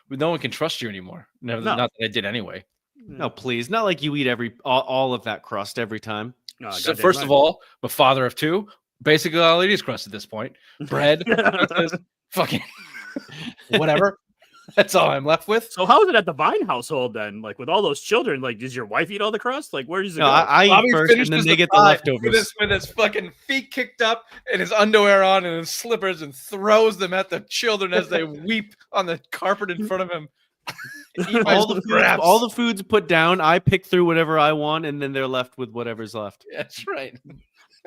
S1: No one can trust you anymore. Not that I did anyway.
S3: No, please. Not like you eat all of that crust every time.
S1: No, so first of all, I'm a father of two. Basically, all I eat is crust at this point. Bread, pizzas, fucking whatever. That's all I'm left with.
S2: So how is it at the Vine household then? Like, with all those children, like, does your wife eat all the crust? Like, where does it go?
S3: I eat first, and then they get the leftovers.
S1: With his fucking feet kicked up and his underwear on and his slippers, and throws them at the children as they weep on the carpet in front of him.
S3: all the food's put down. I pick through whatever I want, and then they're left with whatever's left.
S1: That's right.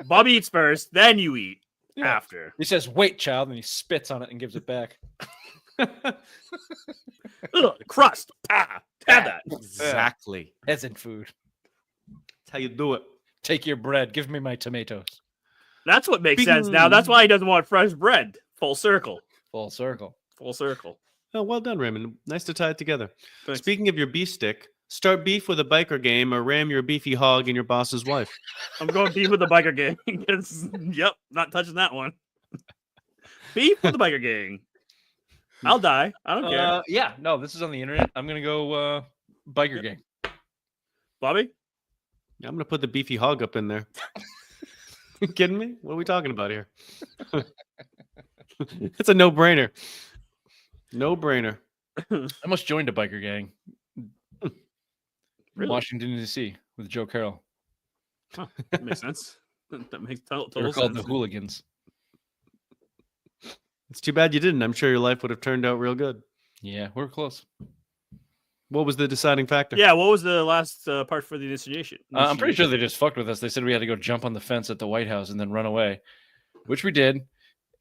S2: Bobby eats first, then you eat after.
S1: He says, "Wait, child," and he spits on it and gives it back.
S2: Ugh, crust. Have that.
S3: Exactly.
S1: Peasant food.
S3: That's how you do it.
S1: Take your bread. Give me my tomatoes.
S2: That's what makes sense now. That's why he doesn't want fresh bread. Full circle.
S1: Full circle.
S2: Full circle.
S3: Oh, well done, Raymond. Nice to tie it together.
S2: Thanks.
S3: Speaking of your beef stick, start beef with a biker game or ram your beefy hog in your boss's wife.
S2: I'm going beef with the biker gang. Yep, not touching that one. Beef with the biker gang. I'll die. I don't care.
S1: Yeah, no, this is on the internet. I'm gonna go biker gang.
S2: Bobby?
S3: Yeah, I'm gonna put the beefy hog up in there. You kidding me? What are we talking about here? It's a no-brainer. No-brainer.
S1: I almost joined a biker gang.
S2: Really?
S1: Washington, D.C. with Joe Carroll.
S2: Huh, that makes sense. That makes total
S1: They were
S2: sense.
S1: called the Hooligans.
S3: It's too bad you didn't. I'm sure your life would have turned out real good.
S1: Yeah, we're close.
S3: What was the deciding factor?
S2: Yeah, what was the last part for the initiation?
S1: I'm pretty sure they just fucked with us. They said we had to go jump on the fence at the White House and then run away, which we did,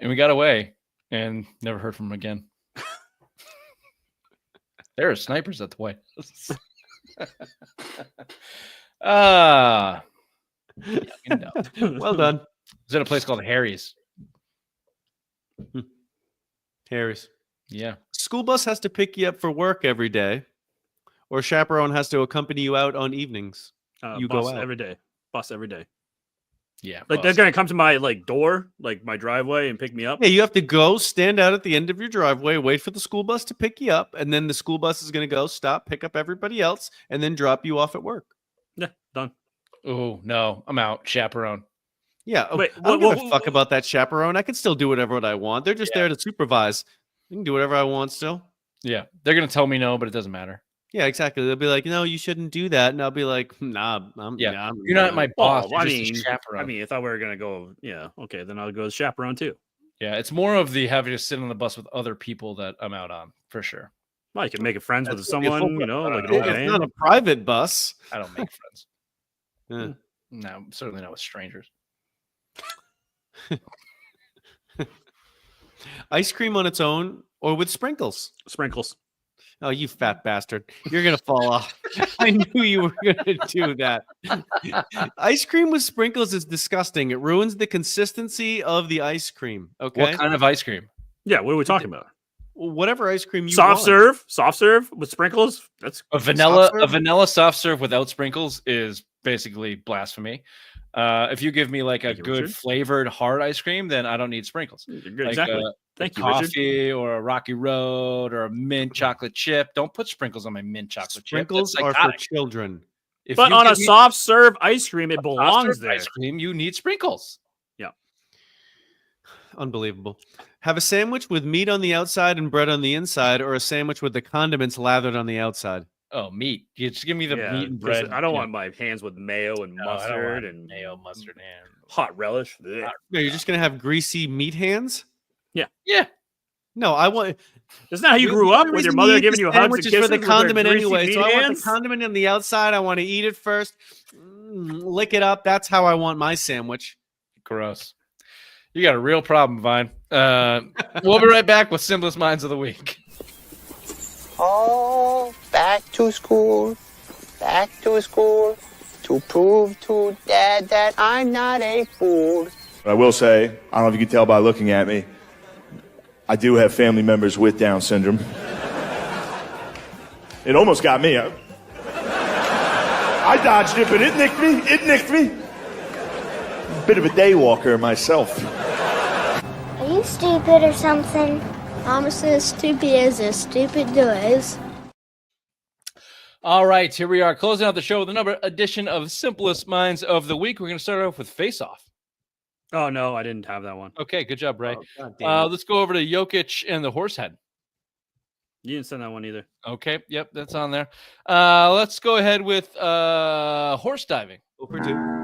S1: and we got away and never heard from them again. There are snipers at the White House.
S3: Well done.
S1: Is it a place called Harry's?
S3: Harry's.
S1: Yeah.
S3: School bus has to pick you up for work every day, or chaperone has to accompany you out on evenings. You
S2: bus
S3: go out
S2: every day. Bus every day.
S1: Yeah.
S2: Like, they're gonna come to my door, like my driveway, and pick me up.
S3: Yeah, you have to go stand out at the end of your driveway, wait for the school bus to pick you up, and then the school bus is going to go stop, pick up everybody else, and then drop you off at work.
S2: Yeah, done.
S1: Oh no, I'm out. Chaperone.
S3: Yeah.
S2: Wait,
S3: I don't give a fuck about that chaperone. I can still do whatever I want. They're just there to supervise. I can do whatever I want still.
S1: Yeah, they're gonna tell me no, but it doesn't matter.
S3: Yeah, exactly. They'll be like, no, you shouldn't do that, and I'll be like, nah,
S1: You're not
S3: not
S1: my boss.
S2: I
S1: You're
S2: mean,
S1: just a chaperone.
S2: I mean, I thought we were gonna go. Yeah, okay, then I'll go with chaperone too.
S1: Yeah, it's more of the having to sit on the bus with other people that I'm out on for sure.
S2: Well, you can make friends with
S3: That's gonna be a
S2: someone,
S3: full-
S2: you know, like an
S3: It's
S2: old man.
S3: not a private bus.
S1: I don't make friends.
S3: Yeah.
S1: No, certainly not with strangers.
S3: Ice cream on its own or with sprinkles.
S2: Sprinkles.
S3: Oh, you fat bastard. You're going to fall off. I knew you were going to do that. Ice cream with sprinkles is disgusting. It ruins the consistency of the ice cream. Okay.
S1: What kind of ice cream?
S2: Yeah, what are we talking about?
S3: Whatever ice cream you
S2: Soft
S3: want.
S2: serve with sprinkles. That's
S1: A vanilla soft serve without sprinkles is basically blasphemy. If you give me like a good
S2: Richard.
S1: flavored hard ice cream, then I don't need sprinkles.
S2: Good,
S1: Like
S2: exactly. Thank you, Richard.
S1: coffee or a Rocky Road or a mint chocolate chip. Don't put sprinkles on my mint chocolate
S3: Sprinkles
S1: chip.
S3: are
S1: That's
S3: for
S1: psychotic.
S3: children.
S1: If
S2: But
S1: you
S2: on a
S1: give me
S2: soft serve ice cream, it
S1: soft
S2: belongs
S1: serve
S2: there.
S1: ice cream, you need sprinkles.
S3: Unbelievable. Have a sandwich with meat on the outside and bread on the inside, or a sandwich with the condiments lathered on the outside.
S1: Oh, meat. You just give me the
S2: Yeah,
S1: meat and
S2: 'cause
S1: bread.
S2: I don't
S1: Yeah.
S2: want my hands with mayo and
S1: No, I don't
S2: mustard
S1: want
S2: and
S1: mayo, mustard, and
S2: hot relish. Blech.
S3: No, you're just gonna have greasy meat hands.
S1: yeah.
S3: No, I want.
S2: Isn't that how you
S3: The
S2: grew up
S3: only
S2: with your
S3: reason
S2: mother
S3: eat
S2: giving
S3: the
S2: you hugs and
S3: sandwich is
S2: kisses
S3: for the
S2: with her
S3: condiment
S2: greasy
S3: anyway.
S2: meat
S3: So I want the
S2: hands?
S3: condiment on the outside. I want to eat it first, lick it up. That's how I want my sandwich.
S1: Gross. You got a real problem, Vine. We'll be right back with Simplest Minds of the Week.
S12: Oh, back to school to prove to Dad that I'm not a fool.
S13: I will say, I don't know if you can tell by looking at me, I do have family members with Down syndrome. It almost got me. I dodged it, but it nicked me. Bit of a day walker myself.
S14: Are you stupid or something? I'm as stupid as stupid does.
S1: All right, here we are closing out the show with another edition of Simplest Minds of the Week. We're going to start off with Face Off.
S2: Oh no, I didn't have that one.
S1: Okay, good job, Ray.
S3: Oh, God damn it.
S1: Let's go over to Jokic and the Horsehead.
S2: You didn't send that one either.
S1: Okay, yep, that's on there. Let's go ahead with horse diving.
S3: Over to.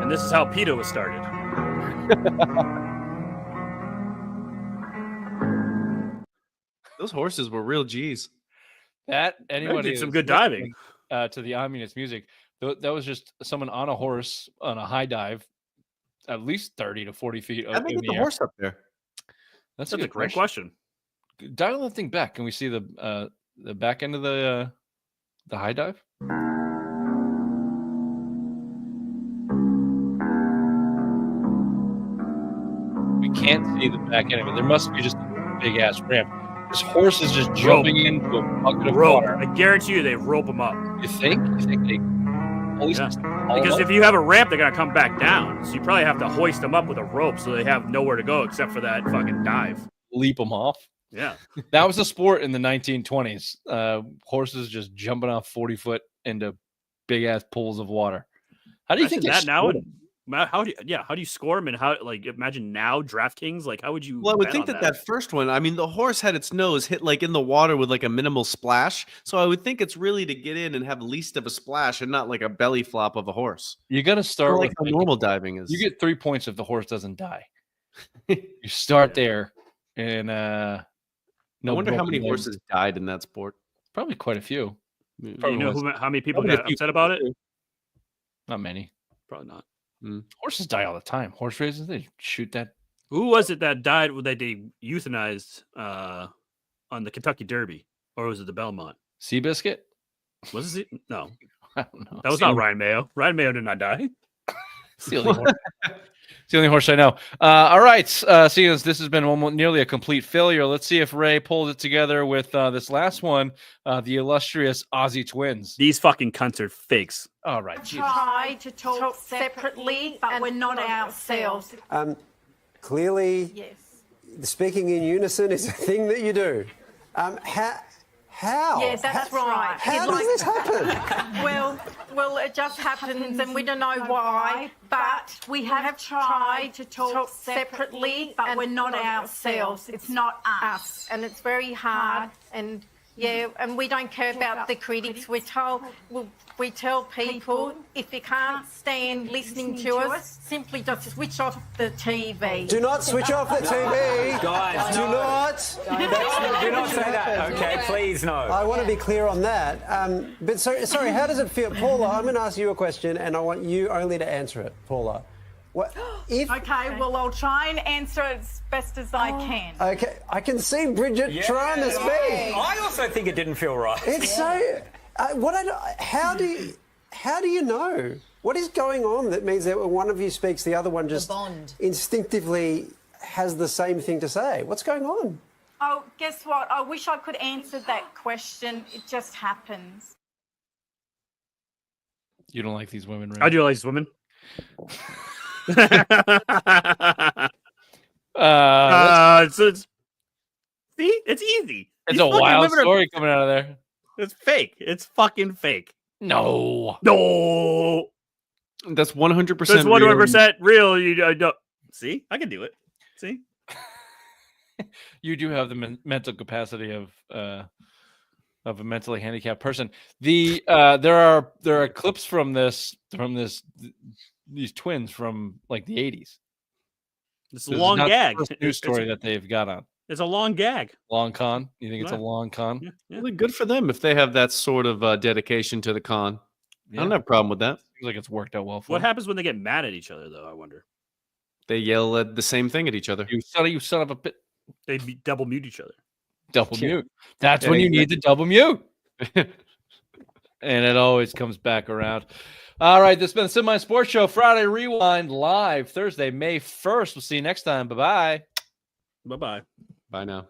S2: And this is how PETA was started.
S3: Those horses were real G's.
S1: That anybody
S2: did some
S1: that's
S2: good diving.
S1: listening, to the Omnibus music. That was just someone on a horse on a high dive, at least 30 to 40 feet
S3: How'd they
S1: in
S3: get
S1: the
S3: the
S1: air.
S3: horse up there?
S1: That's
S2: That's a great question.
S1: Dial that thing back. Can we see the back end of the high dive? We can't see the back end of it. There must be just a big ass ramp. This horse is just jumping into a bucket of
S2: Rope.
S1: water.
S2: I guarantee you they rope them up.
S1: You think? You think they?
S2: Because if you have a ramp, they're gonna come back down. So you probably have to hoist them up with a rope so they have nowhere to go except for that fucking dive.
S1: Leap them off.
S2: Yeah.
S1: That was a sport in the 1920s. Horses just jumping off 40-foot into big ass pools of water. How do you think they
S2: that now?
S1: scored 'em?
S2: How do you score them and how imagine now DraftKings, like how would you?
S3: Well, I would
S2: bet
S3: think
S2: on
S3: that first one, I mean, the horse had its nose hit like in the water with like a minimal splash. So I would think it's really to get in and have least of a splash and not like a belly flop of a horse.
S1: You got to start
S3: Or like
S1: with
S3: how normal diving is.
S1: You get 3 points if the horse doesn't die. You start there, and
S3: I wonder how many horses died in that sport.
S1: Probably quite a few.
S2: You know how many people
S1: Probably a
S2: got
S1: few
S2: upset about it?
S1: Not many.
S2: Probably not.
S1: Horses die all the time. Horse races, they shoot that.
S2: Who was it that died that they euthanized on the Kentucky Derby, or was it the Belmont?
S1: Seabiscuit?
S2: Was it? No,
S1: I don't know.
S2: that was not Ryan Mayo. Ryan Mayo did not die.
S1: It's the only horse. It's the only horse I know. All right. Seeing as this has been nearly a complete failure, let's see if Ray pulls it together with this last one, the illustrious Aussie twins.
S2: These fucking cunts are fakes.
S1: All right.
S15: Try to talk separately, but we're not ourselves.
S16: Clearly,
S15: Yes.
S16: speaking in unison is a thing that you do. How?
S15: Yes, that's right.
S16: How does this happen?
S15: Well, it just happens, and we don't know why. But we have tried to talk separately, but we're not ourselves. It's not us, and it's very hard. And and we don't care about the critics. We tell people if you can't stand listening to us, simply just switch off the TV.
S16: Do not switch off the TV,
S17: guys.
S16: Do not.
S17: Do not say that. Okay, please no.
S16: I want to be clear on that. But sorry, how does it feel, Paula? I'm going to ask you a question, and I want you only to answer it, Paula.
S15: Okay, well, I'll try and answer it as best as I can.
S16: Okay, I can see Bridget trying to speak.
S17: I also think it didn't feel right.
S16: It's so. How do you know? What is going on that means that when one of you speaks, the other one just instinctively has the same thing to say? What's going on?
S15: Oh, guess what? I wish I could answer that question. It just happens.
S1: You don't like these women, right?
S2: I do like these women. See, it's easy.
S1: It's a wild story coming out of there.
S2: It's fake. It's fucking fake.
S1: No.
S3: That's 100%.
S2: That's 100% real. You don't see. I can do it. See.
S1: You do have the mental capacity of a mentally handicapped person. There are clips from these twins from like the 80s.
S2: It's a long gag.
S1: News story that they've got on.
S2: It's a long gag.
S1: Long con. You think it's a long con?
S2: Yeah.
S3: Well, good for them if they have that sort of dedication to the con. I don't have a problem with that.
S1: Seems like it's worked out well for
S2: What
S1: them.
S2: happens when they get mad at each other, though? I wonder.
S3: They yell at the same thing at each other.
S1: You son of a bit.
S2: They double mute each other.
S1: Double mute. That's when you need to double mute. And it always comes back around. All right, this has been the Semi Sports Show Friday Rewind live Thursday, May 1st. We'll see you next time. Bye-bye.
S2: Bye-bye.
S3: Bye now.